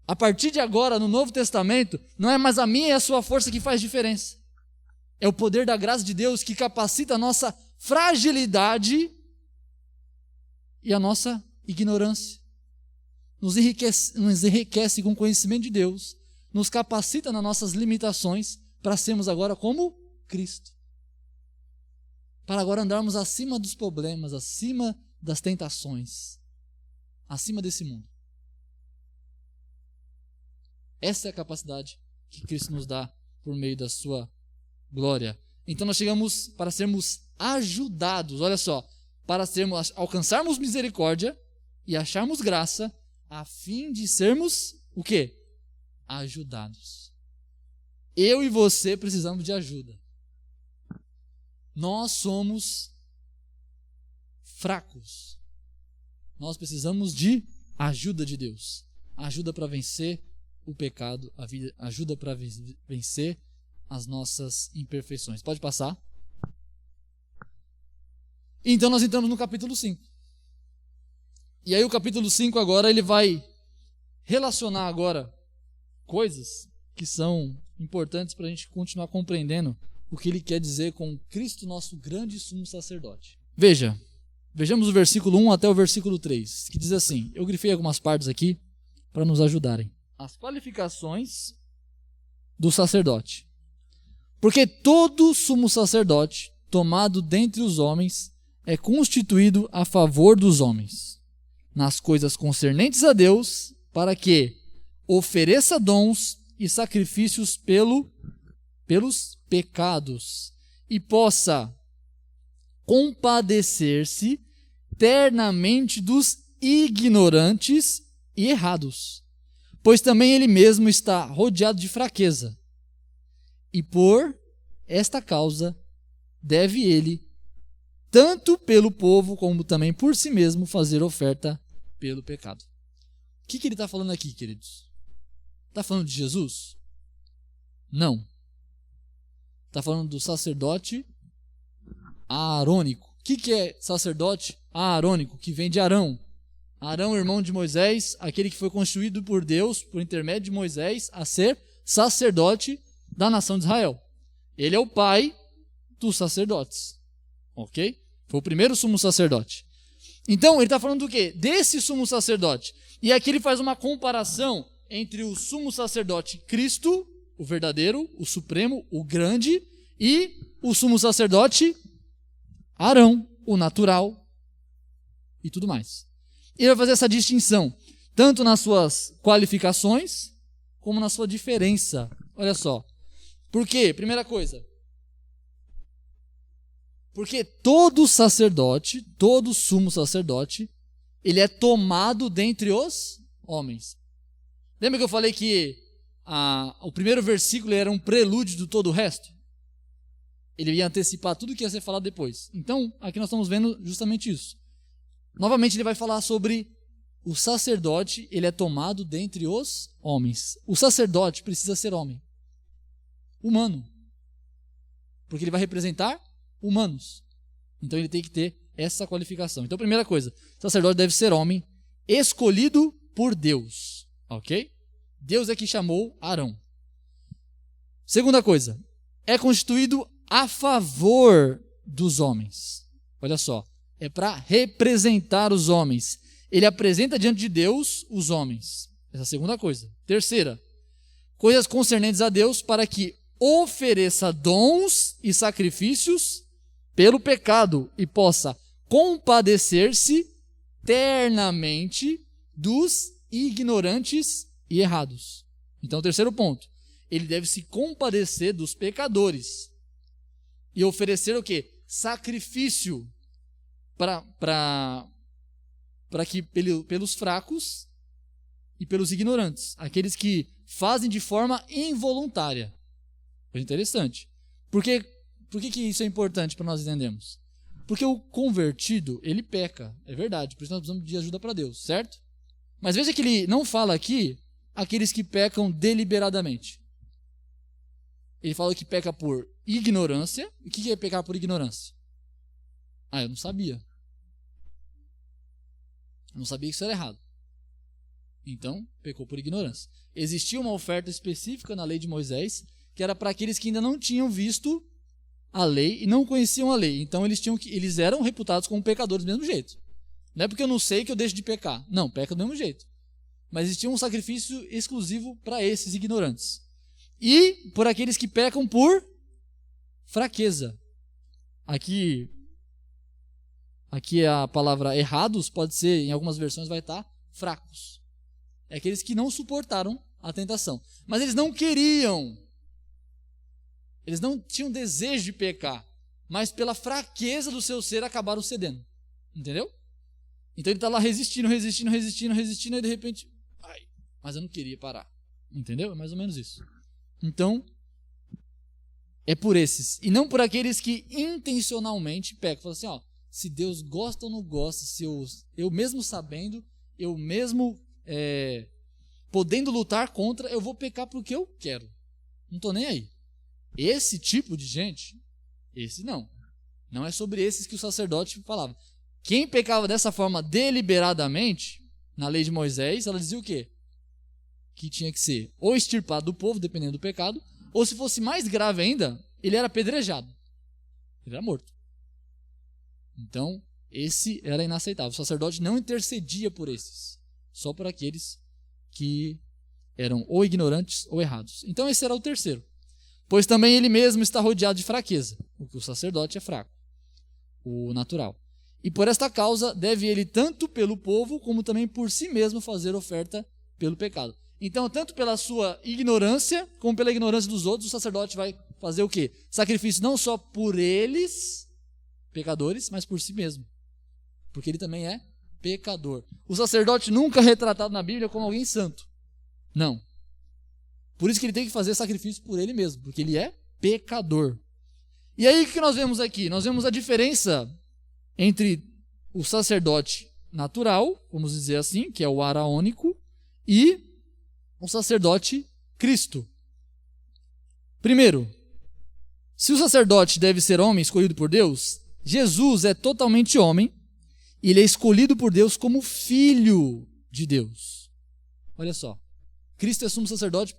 A partir de agora, no Novo Testamento, não é mais a minha e a sua força que faz diferença. É o poder da graça de Deus que capacita a nossa fragilidade e a nossa ignorância. Nos enriquece com o conhecimento de Deus, nos capacita nas nossas limitações para sermos agora como Cristo. Para agora andarmos acima dos problemas, acima das tentações, acima desse mundo. Essa é a capacidade que Cristo nos dá por meio da sua glória. Então nós chegamos para sermos ajudados, olha só, para alcançarmos misericórdia e acharmos graça, a fim de sermos o quê? Ajudados. Eu e você precisamos de ajuda. Nós somos fracos. Nós precisamos de ajuda de Deus. Ajuda para vencer o pecado, ajuda para vencer as nossas imperfeições. Pode passar. Então nós entramos no capítulo 5. E aí o capítulo 5 agora ele vai relacionar agora coisas que são importantes para a gente continuar compreendendo o que ele quer dizer com Cristo, nosso grande sumo sacerdote. Vejamos o versículo 1 até o versículo 3, que diz assim, eu grifei algumas partes aqui para nos ajudarem. As qualificações do sacerdote. Porque todo sumo sacerdote, tomado dentre os homens, é constituído a favor dos homens, nas coisas concernentes a Deus, para que ofereça dons e sacrifícios pelos pecados, e possa compadecer-se ternamente dos ignorantes e errados, pois também ele mesmo está rodeado de fraqueza. E por esta causa deve ele, tanto pelo povo como também por si mesmo, fazer oferta pelo pecado. O que ele está falando aqui, queridos? Está falando de Jesus? Não. Está falando do sacerdote aarônico. O que é sacerdote aarônico? Que vem de Arão. Arão, irmão de Moisés, aquele que foi constituído por Deus, por intermédio de Moisés, a ser sacerdote da nação de Israel. Ele é o pai dos sacerdotes. Ok? Foi o primeiro sumo sacerdote. Então, ele está falando do quê? Desse sumo sacerdote. E aqui ele faz uma comparação entre o sumo sacerdote Cristo, o verdadeiro, o supremo, o grande, e o sumo sacerdote Arão, o natural, e tudo mais. Ele vai fazer essa distinção, tanto nas suas qualificações, como na sua diferença. Olha só. Por quê? Primeira coisa. Porque todo sacerdote, todo sumo sacerdote, ele é tomado dentre os homens. Lembra que eu falei que o primeiro versículo era um prelúdio de todo o resto? Ele ia antecipar tudo que ia ser falado depois. Então, aqui nós estamos vendo justamente isso. Novamente ele vai falar sobre o sacerdote, ele é tomado dentre os homens. O sacerdote precisa ser homem. Humano. Porque ele vai representar humanos. Então ele tem que ter essa qualificação. Então, primeira coisa, o sacerdote deve ser homem escolhido por Deus, ok? Deus é que chamou Arão. Segunda coisa, é constituído a favor dos homens. Olha só, é para representar os homens. Ele apresenta diante de Deus os homens. Essa é a segunda coisa. Terceira, coisas concernentes a Deus para que ofereça dons e sacrifícios pelo pecado e possa compadecer-se ternamente dos ignorantes e errados. Então, terceiro ponto, ele deve se compadecer dos pecadores e oferecer o quê? Sacrifício para que pelos fracos e pelos ignorantes, aqueles que fazem de forma involuntária. Foi interessante. Por que isso é importante para nós entendermos? Porque o convertido, ele peca, é verdade, por isso nós precisamos de ajuda para Deus, certo? Mas veja que ele não fala aqui aqueles que pecam deliberadamente. Ele fala que peca por ignorância. O que é pecar por ignorância? Eu não sabia. Eu não sabia que isso era errado. Então, pecou por ignorância. Existia uma oferta específica na lei de Moisés, que era para aqueles que ainda não tinham visto a lei e não conheciam a lei. Então, eles eram reputados como pecadores do mesmo jeito. Não é porque eu não sei que eu deixo de pecar. Não, peca do mesmo jeito. Mas existia um sacrifício exclusivo para esses ignorantes. E por aqueles que pecam por fraqueza. Aqui a palavra errados pode ser, em algumas versões vai estar fracos. É aqueles que não suportaram a tentação. Mas eles não queriam. Eles não tinham desejo de pecar. Mas pela fraqueza do seu ser acabaram cedendo. Entendeu? Então ele está lá resistindo, e de repente, mas eu não queria parar. Entendeu? É mais ou menos isso. Então, é por esses. E não por aqueles que intencionalmente pecam. Fala assim, se Deus gosta ou não gosta, se eu mesmo sabendo, eu mesmo podendo lutar contra, eu vou pecar porque eu quero. Não estou nem aí. Esse tipo de gente, esse não. Não é sobre esses que o sacerdote falava. Quem pecava dessa forma deliberadamente, na lei de Moisés, ela dizia o quê? Que tinha que ser ou extirpado do povo, dependendo do pecado, ou se fosse mais grave ainda, ele era apedrejado. Ele era morto. Então, esse era inaceitável. O sacerdote não intercedia por esses, só por aqueles que eram ou ignorantes ou errados. Então, esse era o terceiro. Pois também ele mesmo está rodeado de fraqueza, porque o sacerdote é fraco, o natural. E por esta causa deve ele tanto pelo povo, como também por si mesmo fazer oferta pelo pecado. Então, tanto pela sua ignorância, como pela ignorância dos outros, o sacerdote vai fazer o quê? Sacrifício não só por eles, pecadores, mas por si mesmo. Porque ele também é pecador. O sacerdote nunca é retratado na Bíblia como alguém santo. Não. Por isso que ele tem que fazer sacrifício por ele mesmo, porque ele é pecador. E aí, o que nós vemos aqui? Nós vemos a diferença entre o sacerdote natural, vamos dizer assim, que é o araônico, e o sacerdote Cristo. Primeiro, se o sacerdote deve ser homem escolhido por Deus, Jesus é totalmente homem e ele é escolhido por Deus como filho de Deus. Olha só, Cristo é sumo sacerdote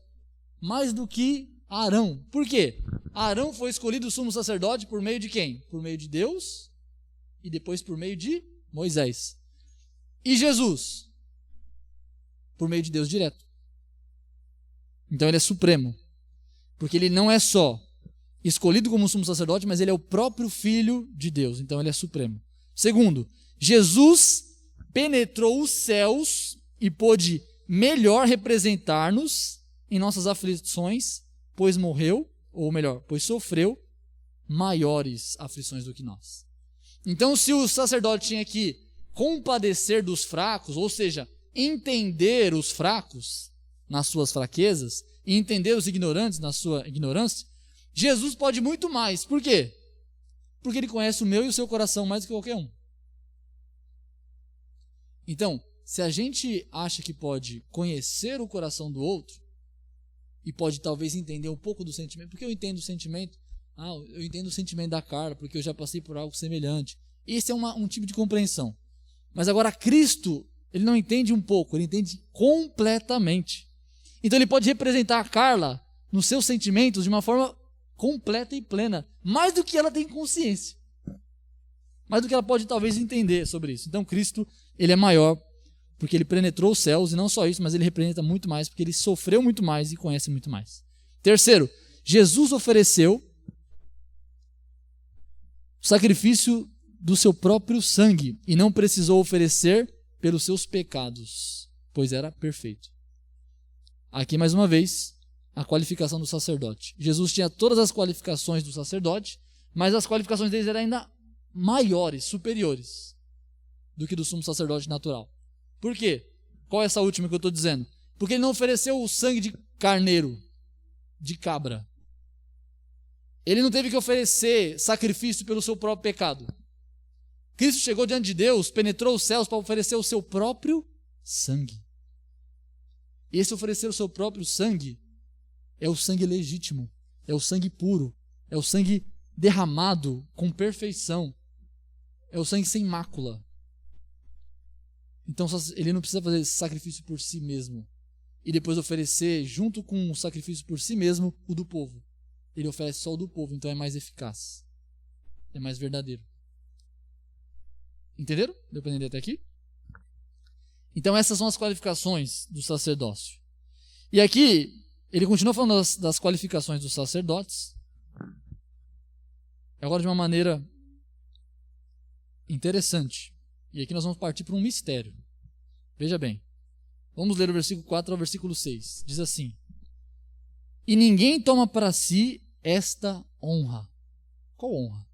mais do que Arão. Por quê? Arão foi escolhido sumo sacerdote por meio de quem? Por meio de Deus e depois por meio de Moisés. E Jesus? Por meio de Deus direto. Então ele é supremo. Porque ele não é só escolhido como sumo sacerdote, mas ele é o próprio Filho de Deus. Então ele é supremo. Segundo, Jesus penetrou os céus e pôde melhor representar-nos em nossas aflições, pois morreu, ou melhor, pois sofreu maiores aflições do que nós. Então, se o sacerdote tinha que compadecer dos fracos, ou seja, entender os fracos nas suas fraquezas e entender os ignorantes na sua ignorância, Jesus pode muito mais. Por quê? Porque ele conhece o meu e o seu coração mais do que qualquer um. Então, se a gente acha que pode conhecer o coração do outro e pode talvez entender um pouco do sentimento, porque eu entendo o sentimento, eu entendo o sentimento da Carla, porque eu já passei por algo semelhante. Esse é um tipo de compreensão. Mas agora Cristo, ele não entende um pouco, ele entende completamente. Então ele pode representar a Carla nos seus sentimentos de uma forma completa e plena, mais do que ela tem consciência. Mais do que ela pode talvez entender sobre isso. Então Cristo, ele é maior porque ele penetrou os céus, e não só isso, mas ele representa muito mais porque ele sofreu muito mais e conhece muito mais. Terceiro, Jesus ofereceu o sacrifício do seu próprio sangue e não precisou oferecer pelos seus pecados, pois era perfeito. Aqui mais uma vez, a qualificação do sacerdote. Jesus tinha todas as qualificações do sacerdote, mas as qualificações deles eram ainda maiores, superiores do que do sumo sacerdote natural. Por quê? Qual é essa última que eu estou dizendo? Porque ele não ofereceu o sangue de carneiro, de cabra. Ele não teve que oferecer sacrifício pelo seu próprio pecado. Cristo chegou diante de Deus, penetrou os céus para oferecer o seu próprio sangue. E esse oferecer o seu próprio sangue é o sangue legítimo, é o sangue puro, é o sangue derramado com perfeição, é o sangue sem mácula. Então ele não precisa fazer esse sacrifício por si mesmo e depois oferecer junto com o sacrifício por si mesmo o do povo. Ele oferece só o do povo, então é mais eficaz, é mais verdadeiro. Entenderam? Deu para entender até aqui? Então essas são as qualificações do sacerdócio. E aqui ele continua falando das qualificações dos sacerdotes. Agora de uma maneira interessante. E aqui nós vamos partir para um mistério. Veja bem. Vamos ler o versículo 4 ao versículo 6. Diz assim: E ninguém toma para si esta honra. Qual honra?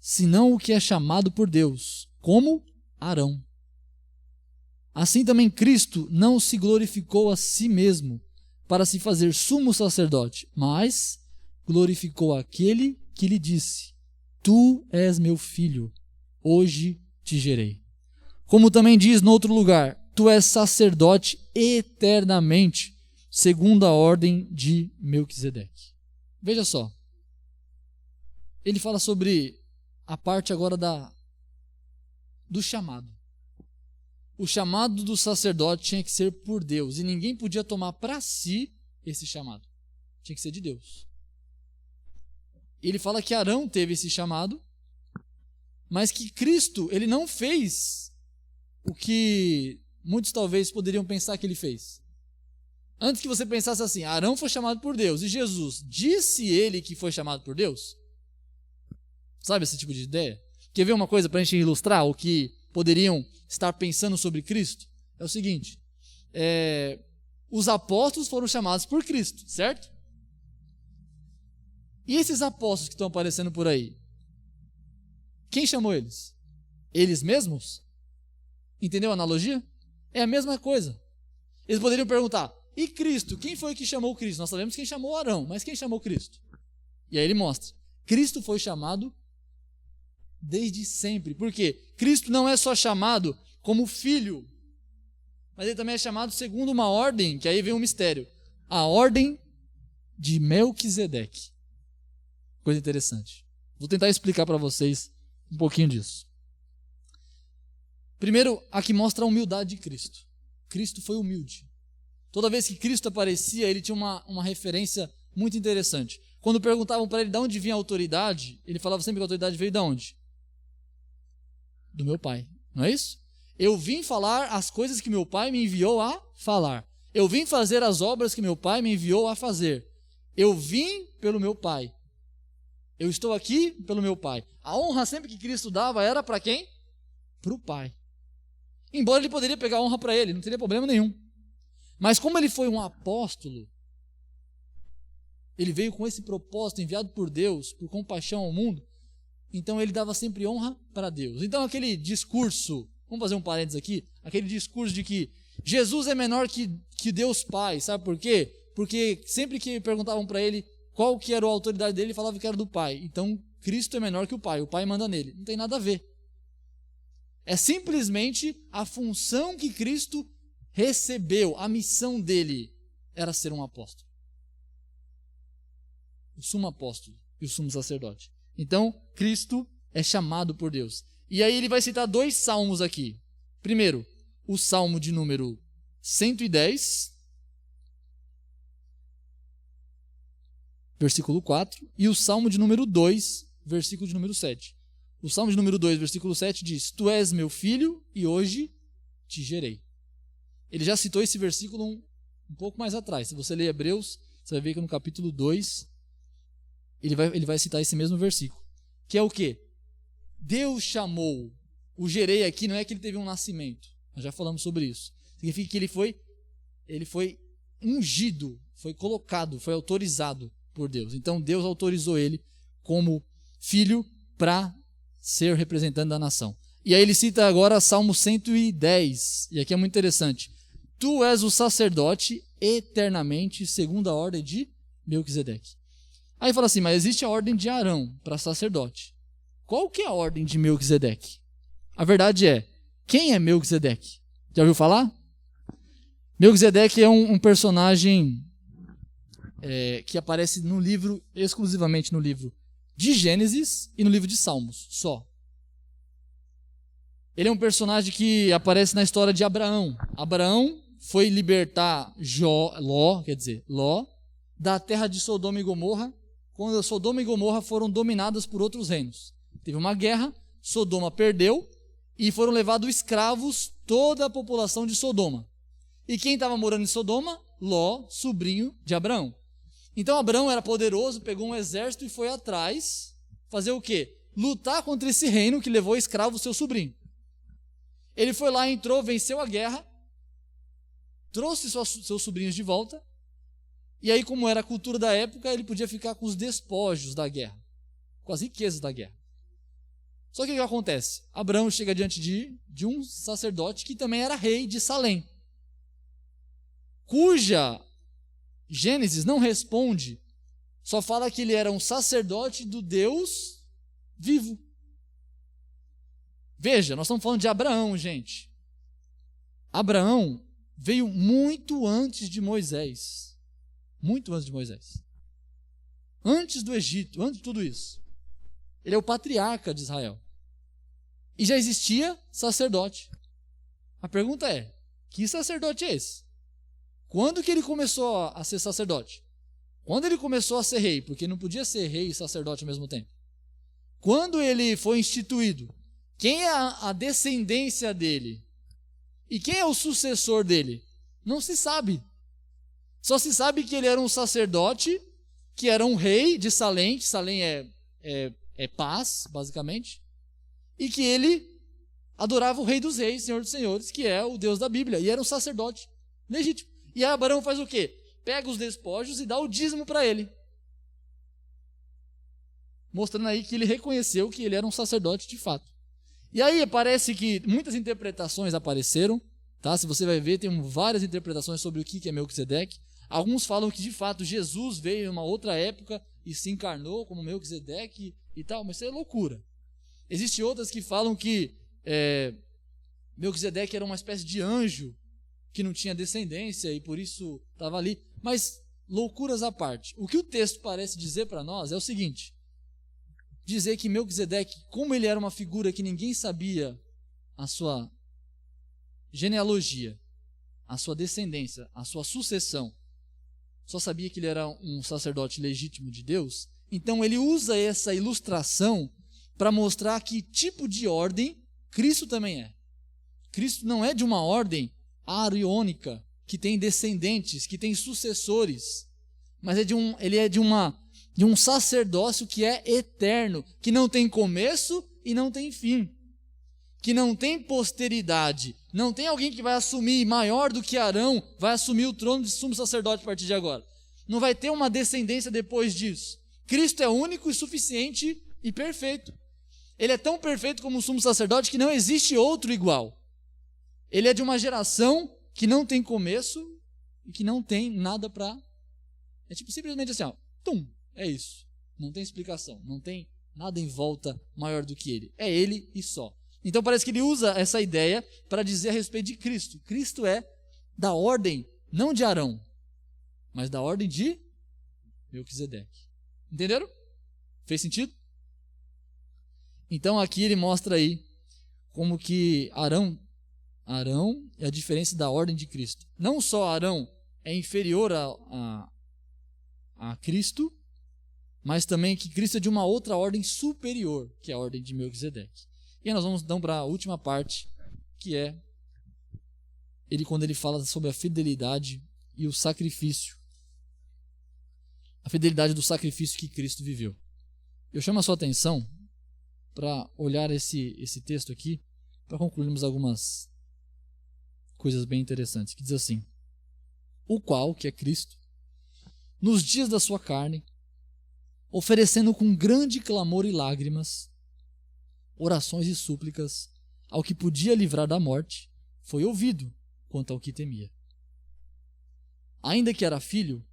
Senão o que é chamado por Deus, como Arão. Assim também Cristo não se glorificou a si mesmo para se fazer sumo sacerdote, mas glorificou aquele que lhe disse: Tu és meu filho, hoje te gerei. Como também diz no outro lugar: Tu és sacerdote eternamente, segundo a ordem de Melquisedeque. Veja só. Ele fala sobre a parte agora do chamado. O chamado do sacerdote tinha que ser por Deus, e ninguém podia tomar para si esse chamado. Tinha que ser de Deus. Ele fala que Arão teve esse chamado, mas que Cristo, ele não fez o que muitos talvez poderiam pensar que ele fez. Antes que você pensasse assim, Arão foi chamado por Deus, e Jesus, disse ele que foi chamado por Deus? Sabe esse tipo de ideia? Quer ver uma coisa para a gente ilustrar o que poderiam estar pensando sobre Cristo? É o seguinte, os apóstolos foram chamados por Cristo, certo? E esses apóstolos que estão aparecendo por aí, quem chamou eles? Eles mesmos? Entendeu a analogia? É a mesma coisa. Eles poderiam perguntar, e Cristo? Quem foi que chamou Cristo? Nós sabemos quem chamou Arão, mas quem chamou Cristo? E aí ele mostra, Cristo foi chamado desde sempre. Por quê? Cristo não é só chamado como filho, mas ele também é chamado segundo uma ordem, que aí vem um mistério. A ordem de Melquisedeque. Coisa interessante. Vou tentar explicar para vocês um pouquinho disso. Primeiro, aqui mostra a humildade de Cristo. Cristo foi humilde. Toda vez que Cristo aparecia, ele tinha uma referência muito interessante. Quando perguntavam para ele de onde vinha a autoridade, ele falava sempre que a autoridade veio de onde? Do meu Pai, não é isso? Eu vim falar as coisas que meu Pai me enviou a falar. Eu vim fazer as obras que meu Pai me enviou a fazer. Eu vim pelo meu Pai. Eu estou aqui pelo meu Pai. A honra sempre que Cristo dava era para quem? Para o Pai. Embora ele poderia pegar a honra para ele, não teria problema nenhum. Mas como ele foi um apóstolo, ele veio com esse propósito enviado por Deus, por compaixão ao mundo, então ele dava sempre honra para Deus. Então aquele discurso, vamos fazer um parênteses aqui, aquele discurso de que Jesus é menor que Deus Pai, sabe por quê? Porque sempre que perguntavam para ele qual que era a autoridade dele, ele falava que era do Pai. Então Cristo é menor que o Pai manda nele. Não tem nada a ver. É simplesmente a função que Cristo recebeu, a missão dele era ser um apóstolo. O sumo apóstolo e o sumo sacerdote. Então, Cristo é chamado por Deus. E aí ele vai citar 2 salmos aqui. Primeiro, o salmo de número 110, versículo 4, e o salmo de número 2, versículo de número 7. O salmo de número 2, versículo 7 diz: Tu és meu filho e hoje te gerei. Ele já citou esse versículo um pouco mais atrás. Se você ler Hebreus, você vai ver que no capítulo 2, ele vai citar esse mesmo versículo. Que é o quê? Deus chamou. O gerei aqui não é que ele teve um nascimento. Nós já falamos sobre isso. Significa que ele foi ungido, foi colocado, foi autorizado por Deus. Então Deus autorizou ele como filho para ser representante da nação. E aí ele cita agora Salmo 110. E aqui é muito interessante. Tu és o sacerdote eternamente segundo a ordem de Melquisedeque. Aí fala assim, mas existe a ordem de Arão para sacerdote. Qual que é a ordem de Melquisedeque? A verdade é, quem é Melquisedeque? Já ouviu falar? Melquisedeque é um personagem que aparece no livro, exclusivamente no livro de Gênesis e no livro de Salmos, só. Ele é um personagem que aparece na história de Abraão. Abraão foi libertar Ló, da terra de Sodoma e Gomorra, quando Sodoma e Gomorra foram dominadas por outros reinos. Teve uma guerra, Sodoma perdeu e foram levados escravos toda a população de Sodoma. E quem estava morando em Sodoma? Ló, sobrinho de Abraão. Então Abraão era poderoso, pegou um exército e foi atrás fazer o quê? Lutar contra esse reino que levou escravo seu sobrinho. Ele foi lá, entrou, venceu a guerra, trouxe seus sobrinhos de volta, e aí, como era a cultura da época, ele podia ficar com os despojos da guerra, com as riquezas da guerra. Só que o que acontece? Abraão chega diante de um sacerdote que também era rei de Salém, cuja Gênesis não responde, só fala que ele era um sacerdote do Deus vivo. Veja, nós estamos falando de Abraão, gente. Abraão veio muito antes de Moisés. Muito antes de Moisés. Antes do Egito, antes de tudo isso. Ele é o patriarca de Israel. E já existia sacerdote. A pergunta é, que sacerdote é esse? Quando que ele começou a ser sacerdote? Quando ele começou a ser rei? Porque não podia ser rei e sacerdote ao mesmo tempo. Quando ele foi instituído? Quem é a descendência dele? E quem é o sucessor dele? Não se sabe. Só se sabe que ele era um sacerdote, que era um rei de Salém, que Salém é paz, basicamente, e que ele adorava o rei dos reis, senhor dos senhores, que é o Deus da Bíblia, e era um sacerdote legítimo. E Abraão faz o quê? Pega os despojos e dá o dízimo para ele. Mostrando aí que ele reconheceu que ele era um sacerdote de fato. E aí parece que muitas interpretações apareceram, tá? Se você vai ver, tem várias interpretações sobre o que é Melquisedeque. Alguns falam que de fato Jesus veio em uma outra época e se encarnou como Melquisedeque e tal, mas isso é loucura. Existem outras que falam que Melquisedeque era uma espécie de anjo que não tinha descendência e por isso estava ali. Mas loucuras à parte. O que o texto parece dizer para nós é o seguinte: dizer que Melquisedeque, como ele era uma figura que ninguém sabia a sua genealogia, a sua descendência, a sua sucessão, só sabia que ele era um sacerdote legítimo de Deus, então ele usa essa ilustração para mostrar que tipo de ordem Cristo também é. Cristo não é de uma ordem ariônica, que tem descendentes, que tem sucessores, mas ele é de um sacerdócio que é eterno, que não tem começo e não tem fim, que não tem posteridade, não tem alguém que vai assumir maior do que Arão, vai assumir o trono de sumo sacerdote a partir de agora. Não vai ter uma descendência depois disso. Cristo é único e suficiente e perfeito. Ele é tão perfeito como o sumo sacerdote que não existe outro igual. Ele é de uma geração que não tem começo e que não tem nada para... É tipo simplesmente assim, ó, tum, é isso. Não tem explicação, não tem nada em volta maior do que ele. É ele e só. Então parece que ele usa essa ideia para dizer a respeito de Cristo. Cristo é da ordem, não de Arão, mas da ordem de Melquisedeque. Entenderam? Fez sentido? Então aqui ele mostra aí como que Arão é a diferença da ordem de Cristo. Não só Arão é inferior a Cristo, mas também que Cristo é de uma outra ordem superior, que é a ordem de Melquisedeque. E aí nós vamos então para a última parte, que é quando ele fala sobre a fidelidade e o sacrifício. A fidelidade do sacrifício que Cristo viveu. Eu chamo a sua atenção para olhar esse texto aqui, para concluirmos algumas coisas bem interessantes, que diz assim: o qual, que é Cristo, nos dias da sua carne, oferecendo com grande clamor e lágrimas, orações e súplicas ao que podia livrar da morte, foi ouvido quanto ao que temia. Ainda que era filho,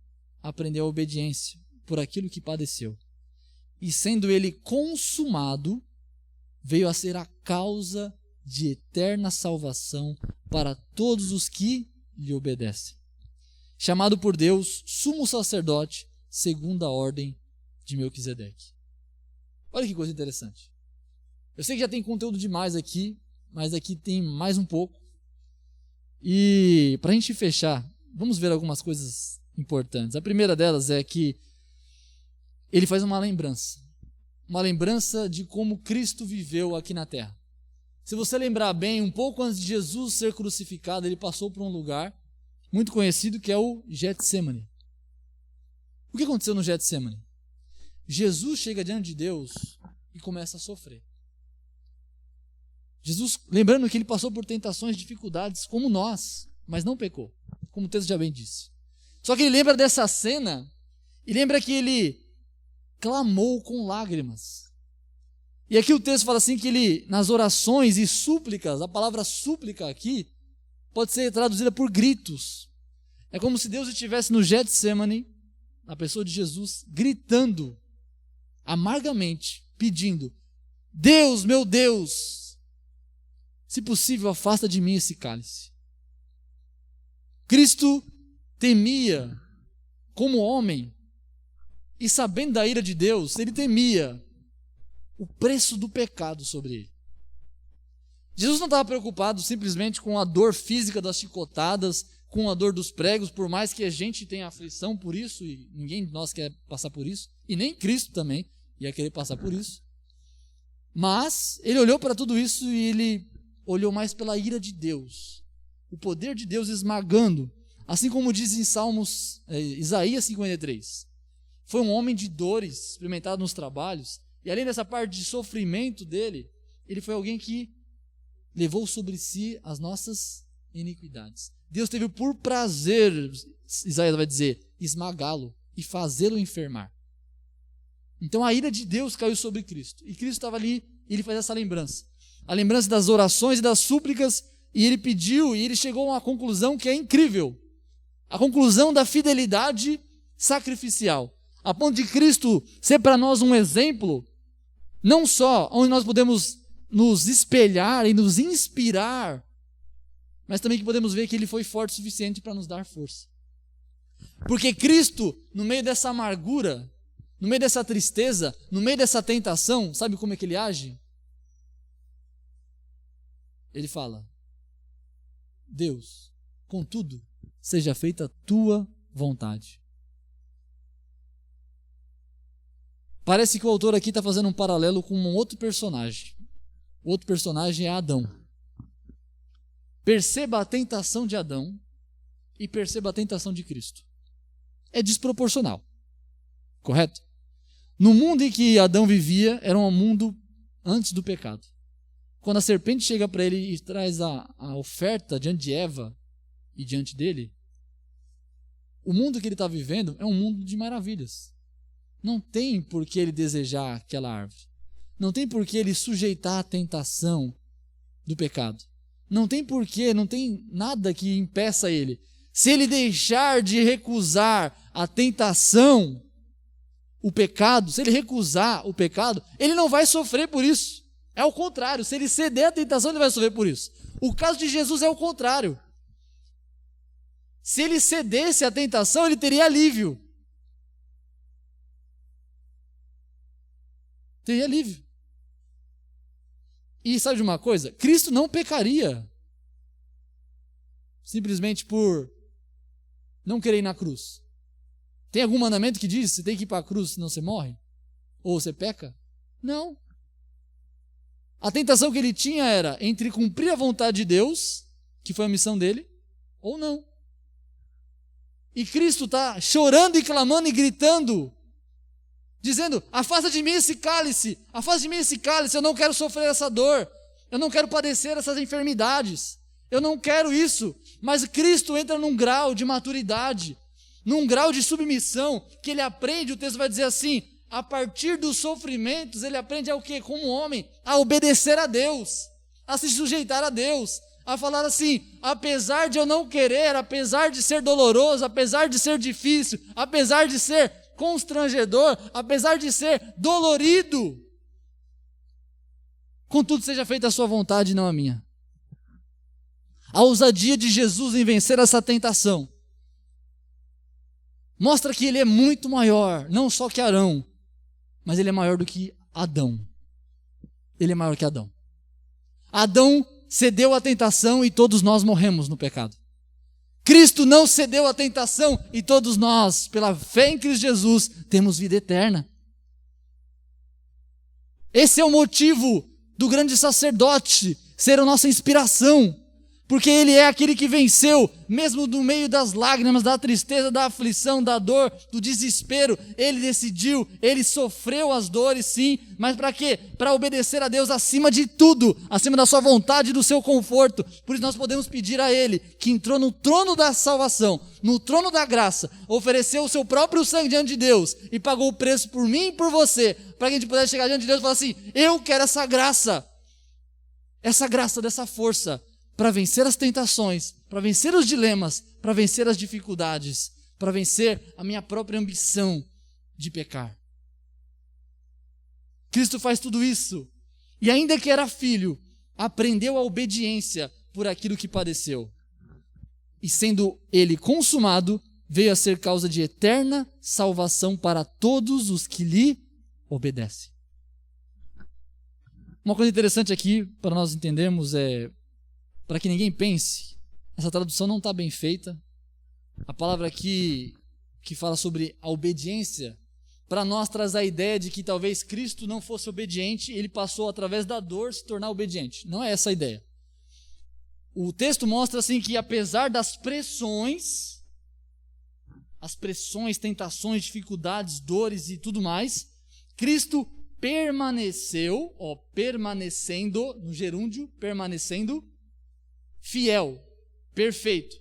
aprendeu a obediência por aquilo que padeceu. E sendo ele consumado, veio a ser a causa de eterna salvação para todos os que lhe obedecem. Chamado por Deus, sumo sacerdote, segundo a ordem de Melquisedeque. Olha que coisa interessante. Eu sei que já tem conteúdo demais aqui, mas aqui tem mais um pouco. E para a gente fechar, vamos ver algumas coisas importantes. A primeira delas é que ele faz uma lembrança de como Cristo viveu aqui na terra. Se você lembrar bem, um pouco antes de Jesus ser crucificado, ele passou por um lugar muito conhecido que é o Getsemane. O que aconteceu no Getsemane? Jesus chega diante de Deus e começa a sofrer. Jesus, lembrando que ele passou por tentações, dificuldades como nós, mas não pecou, como o texto já bem disse. Só que ele lembra dessa cena e lembra que ele clamou com lágrimas. E aqui o texto fala assim que ele, nas orações e súplicas, a palavra súplica aqui pode ser traduzida por gritos. É como se Deus estivesse no Getsemane, na pessoa de Jesus, gritando amargamente, pedindo: Deus, meu Deus, se possível, afasta de mim esse cálice. Cristo temia como homem, e sabendo da ira de Deus, ele temia o preço do pecado sobre ele. Jesus não estava preocupado simplesmente com a dor física das chicotadas, com a dor dos pregos, por mais que a gente tenha aflição por isso, e ninguém de nós quer passar por isso, e nem Cristo também ia querer passar por isso. Mas ele olhou para tudo isso e ele olhou mais pela ira de Deus, o poder de Deus esmagando, assim como diz em Isaías 53. Foi um homem de dores, experimentado nos trabalhos, e além dessa parte de sofrimento dele, ele foi alguém que levou sobre si as nossas iniquidades. Deus teve por prazer, Isaías vai dizer, esmagá-lo e fazê-lo enfermar. Então a ira de Deus caiu sobre Cristo. E Cristo estava ali, e ele faz essa lembrança. A lembrança das orações e das súplicas, e ele pediu, e ele chegou a uma conclusão que é incrível. A conclusão da fidelidade sacrificial. A ponto de Cristo ser para nós um exemplo, não só onde nós podemos nos espelhar e nos inspirar, mas também que podemos ver que ele foi forte o suficiente para nos dar força. Porque Cristo, no meio dessa amargura, no meio dessa tristeza, no meio dessa tentação, sabe como é que ele age? Ele fala: Deus, contudo, seja feita a tua vontade. Parece que o autor aqui está fazendo um paralelo com um outro personagem. O outro personagem é Adão. Perceba a tentação de Adão e perceba a tentação de Cristo. É desproporcional. Correto? No mundo em que Adão vivia, era um mundo antes do pecado. Quando a serpente chega para ele e traz a oferta diante de Eva e diante dele, o mundo que ele está vivendo é um mundo de maravilhas. Não tem por que ele desejar aquela árvore. Não tem por que ele sujeitar a tentação do pecado. Não tem porquê, não tem nada que impeça ele. Se ele deixar de recusar a tentação, o pecado, se ele recusar o pecado, ele não vai sofrer por isso. É o contrário, se ele ceder à tentação, ele vai sofrer por isso. O caso de Jesus é o contrário. Se ele cedesse à tentação, ele teria alívio. Teria alívio. E sabe de uma coisa? Cristo não pecaria simplesmente por não querer ir na cruz. Tem algum mandamento que diz que você tem que ir para a cruz senão você morre? Ou você peca? Não. A tentação que ele tinha era entre cumprir a vontade de Deus, que foi a missão dele, ou não. E Cristo está chorando e clamando e gritando, dizendo: afasta de mim esse cálice, eu não quero sofrer essa dor, eu não quero padecer essas enfermidades, eu não quero isso. Mas Cristo entra num grau de maturidade, num grau de submissão, que ele aprende, o texto vai dizer assim, a partir dos sofrimentos, ele aprende o quê? Como homem, a obedecer a Deus, a se sujeitar a Deus, a falar assim: apesar de eu não querer, apesar de ser doloroso, apesar de ser difícil, apesar de ser constrangedor, apesar de ser dolorido, contudo seja feita a sua vontade e não a minha. A ousadia de Jesus em vencer essa tentação mostra que ele é muito maior, não só que Arão, mas ele é maior do que Adão. Ele é maior que Adão. Adão cedeu à tentação e todos nós morremos no pecado. Cristo não cedeu à tentação e todos nós, pela fé em Cristo Jesus, temos vida eterna. Esse é o motivo do grande sacerdote ser a nossa inspiração, porque ele é aquele que venceu, mesmo no meio das lágrimas, da tristeza, da aflição, da dor, do desespero. Ele decidiu, ele sofreu as dores, sim, mas para quê? Para obedecer a Deus acima de tudo, acima da sua vontade e do seu conforto. Por isso nós podemos pedir a ele, que entrou no trono da salvação, no trono da graça, ofereceu o seu próprio sangue diante de Deus e pagou o preço por mim e por você, para que a gente pudesse chegar diante de Deus e falar assim: eu quero essa graça dessa força, para vencer as tentações, para vencer os dilemas, para vencer as dificuldades, para vencer a minha própria ambição de pecar. Cristo faz tudo isso, e ainda que era filho, aprendeu a obediência por aquilo que padeceu. E sendo ele consumado, veio a ser causa de eterna salvação para todos os que lhe obedecem. Uma coisa interessante aqui, para nós entendermos, para que ninguém pense, essa tradução não está bem feita. A palavra aqui que fala sobre a obediência, para nós traz a ideia de que talvez Cristo não fosse obediente, ele passou através da dor se tornar obediente. Não é essa a ideia. O texto mostra assim que apesar das pressões, tentações, dificuldades, dores e tudo mais, Cristo permanecendo, no gerúndio, permanecendo fiel, perfeito.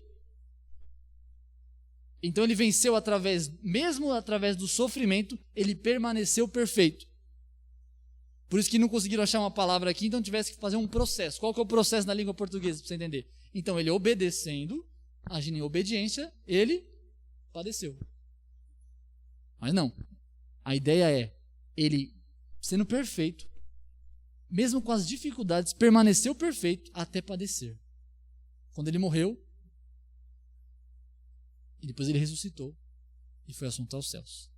Então ele venceu mesmo através do sofrimento, ele permaneceu perfeito. Por isso que não conseguiram achar uma palavra aqui, então tivesse que fazer um processo. Qual que é o processo na língua portuguesa, para você entender? Então ele obedecendo, agindo em obediência, ele padeceu. Mas não. A ideia é, ele sendo perfeito, mesmo com as dificuldades, permaneceu perfeito até padecer. Quando ele morreu, e depois ele ressuscitou e foi assunto aos céus.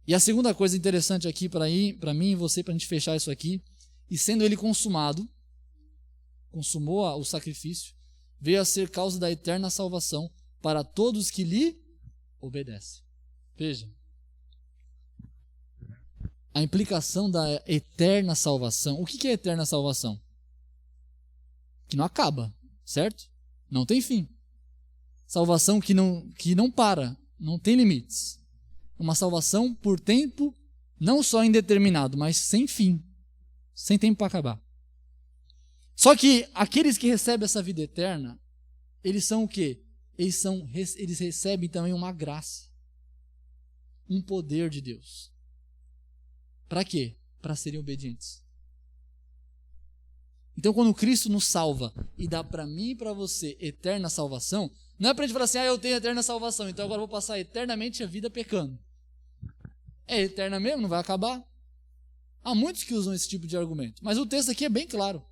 E a segunda coisa interessante aqui para mim e você, para a gente fechar isso aqui, e sendo ele consumado, consumou o sacrifício, veio a ser causa da eterna salvação para todos que lhe obedecem. Veja, a implicação da eterna salvação. O que é eterna salvação? Que não acaba, certo? Não tem fim. Salvação que não para, não tem limites. Uma salvação por tempo não só indeterminado, mas sem fim, sem tempo para acabar. Só que aqueles que recebem essa vida eterna, eles são o quê? Eles recebem também uma graça, um poder de Deus. Para quê? Para serem obedientes. Então, quando Cristo nos salva e dá para mim e para você eterna salvação, não é para a gente falar assim: eu tenho eterna salvação, então agora eu vou passar eternamente a vida pecando. É eterna mesmo, não vai acabar. Há muitos que usam esse tipo de argumento, mas o texto aqui é bem claro.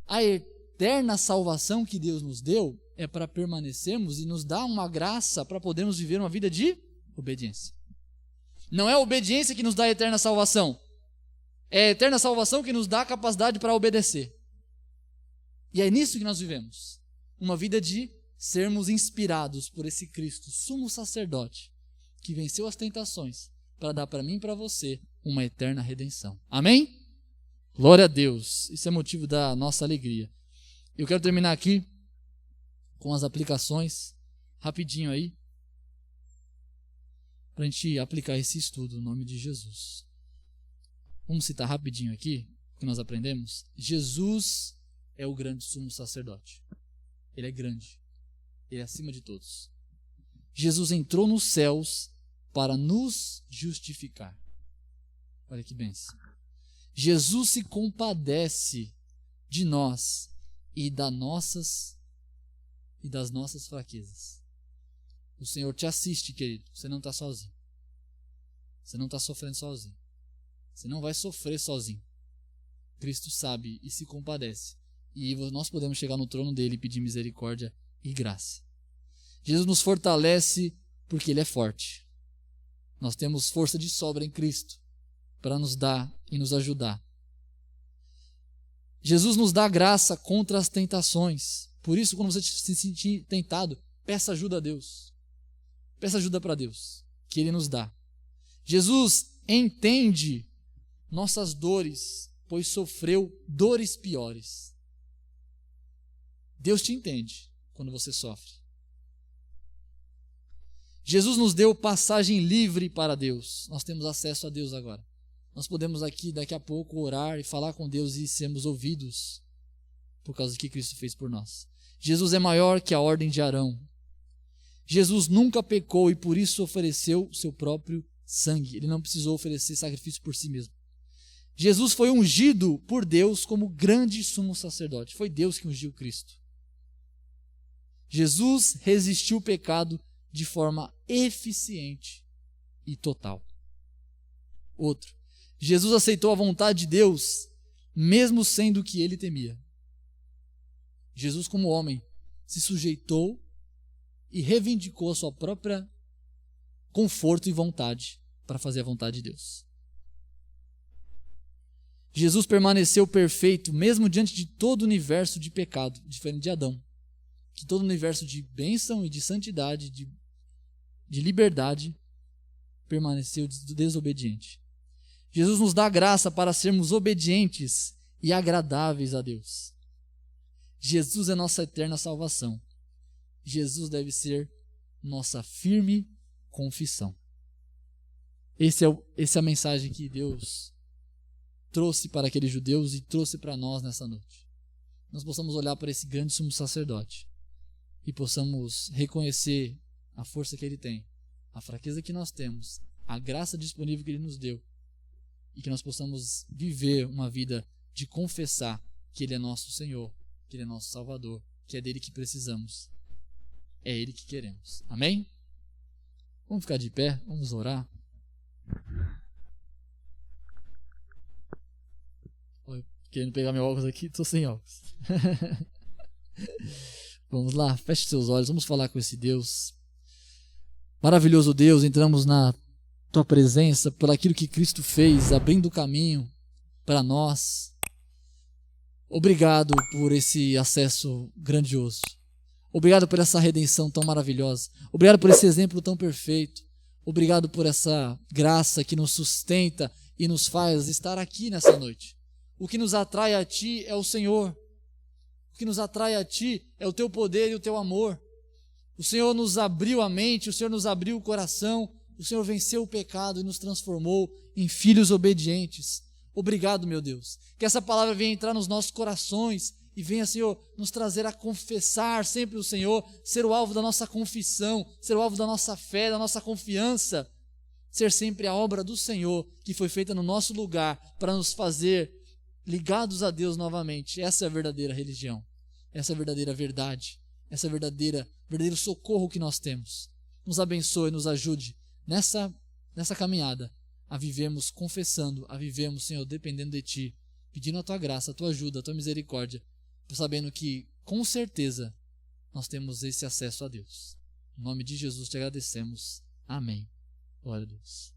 A eterna salvação que Deus nos deu é para permanecermos e nos dá uma graça para podermos viver uma vida de obediência. Não é a obediência que nos dá a eterna salvação. É a eterna salvação que nos dá a capacidade para obedecer. E é nisso que nós vivemos. Uma vida de sermos inspirados por esse Cristo, sumo sacerdote, que venceu as tentações para dar para mim e para você uma eterna redenção. Amém? Glória a Deus. Isso é motivo da nossa alegria. Eu quero terminar aqui com as aplicações, rapidinho aí, para a gente aplicar esse estudo no nome de Jesus. Vamos citar rapidinho aqui o que nós aprendemos. Jesus é o grande sumo sacerdote. Ele é grande. Ele é acima de todos. Jesus entrou nos céus para nos justificar. Olha que bênção. Jesus se compadece de nós e das nossas fraquezas. O Senhor te assiste, querido. Você não está sozinho. Você não está sofrendo sozinho. Você não vai sofrer sozinho. Cristo sabe e se compadece. E nós podemos chegar no trono dele e pedir misericórdia e graça. Jesus nos fortalece porque ele é forte. Nós temos força de sobra em Cristo para nos dar e nos ajudar. Jesus nos dá graça contra as tentações. Por isso, quando você se sentir tentado, peça ajuda a Deus. Peça ajuda para Deus, que Ele nos dá. Jesus entende nossas dores, pois sofreu dores piores. Deus te entende quando você sofre. Jesus nos deu passagem livre para Deus. Nós temos acesso a Deus agora. Nós podemos aqui, daqui a pouco, orar e falar com Deus e sermos ouvidos por causa do que Cristo fez por nós. Jesus é maior que a ordem de Arão. Jesus nunca pecou e por isso ofereceu seu próprio sangue. Ele não precisou oferecer sacrifício por si mesmo. Jesus foi ungido por Deus como grande sumo sacerdote. Foi Deus que ungiu Cristo. Jesus resistiu o pecado de forma eficiente e total. Outro. Jesus aceitou a vontade de Deus, mesmo sendo o que ele temia. Jesus, como homem, se sujeitou e reivindicou a sua própria conforto e vontade para fazer a vontade de Deus. Jesus permaneceu perfeito, mesmo diante de todo o universo de pecado, diferente de Adão, que todo o universo de bênção e de santidade, de liberdade, permaneceu desobediente. Jesus nos dá graça para sermos obedientes e agradáveis a Deus. Jesus é nossa eterna salvação. Jesus deve ser nossa firme confissão. Essa é a mensagem que Deus trouxe para aqueles judeus e trouxe para nós nessa noite. Nós possamos olhar para esse grande sumo sacerdote e possamos reconhecer a força que ele tem, a fraqueza que nós temos, a graça disponível que ele nos deu e que nós possamos viver uma vida de confessar que ele é nosso Senhor, que ele é nosso Salvador, que é dele que precisamos, é ele que queremos. Amém? Vamos ficar de pé, vamos orar. Querendo pegar meu óculos aqui, estou sem óculos. Vamos lá, feche seus olhos, vamos falar com esse Deus. Maravilhoso Deus, entramos na tua presença por aquilo que Cristo fez, abrindo o caminho para nós. Obrigado por esse acesso grandioso. Obrigado por essa redenção tão maravilhosa. Obrigado por esse exemplo tão perfeito. Obrigado por essa graça que nos sustenta e nos faz estar aqui nessa noite. O que nos atrai a Ti é o Senhor. O que nos atrai a Ti é o Teu poder e o Teu amor. O Senhor nos abriu a mente, o Senhor nos abriu o coração, o Senhor venceu o pecado e nos transformou em filhos obedientes. Obrigado, meu Deus. Que essa palavra venha entrar nos nossos corações e venha, Senhor, nos trazer a confessar sempre o Senhor, ser o alvo da nossa confissão, ser o alvo da nossa fé, da nossa confiança, ser sempre a obra do Senhor que foi feita no nosso lugar para nos fazer ligados a Deus novamente. Essa é a verdadeira religião. Essa é a verdadeira verdade. Essa é a verdadeiro socorro que nós temos. Nos abençoe, nos ajude nessa caminhada a vivermos confessando, a vivermos, Senhor, dependendo de Ti, pedindo a Tua graça, a Tua ajuda, a Tua misericórdia, sabendo que, com certeza, nós temos esse acesso a Deus. Em nome de Jesus te agradecemos. Amém. Glória a Deus.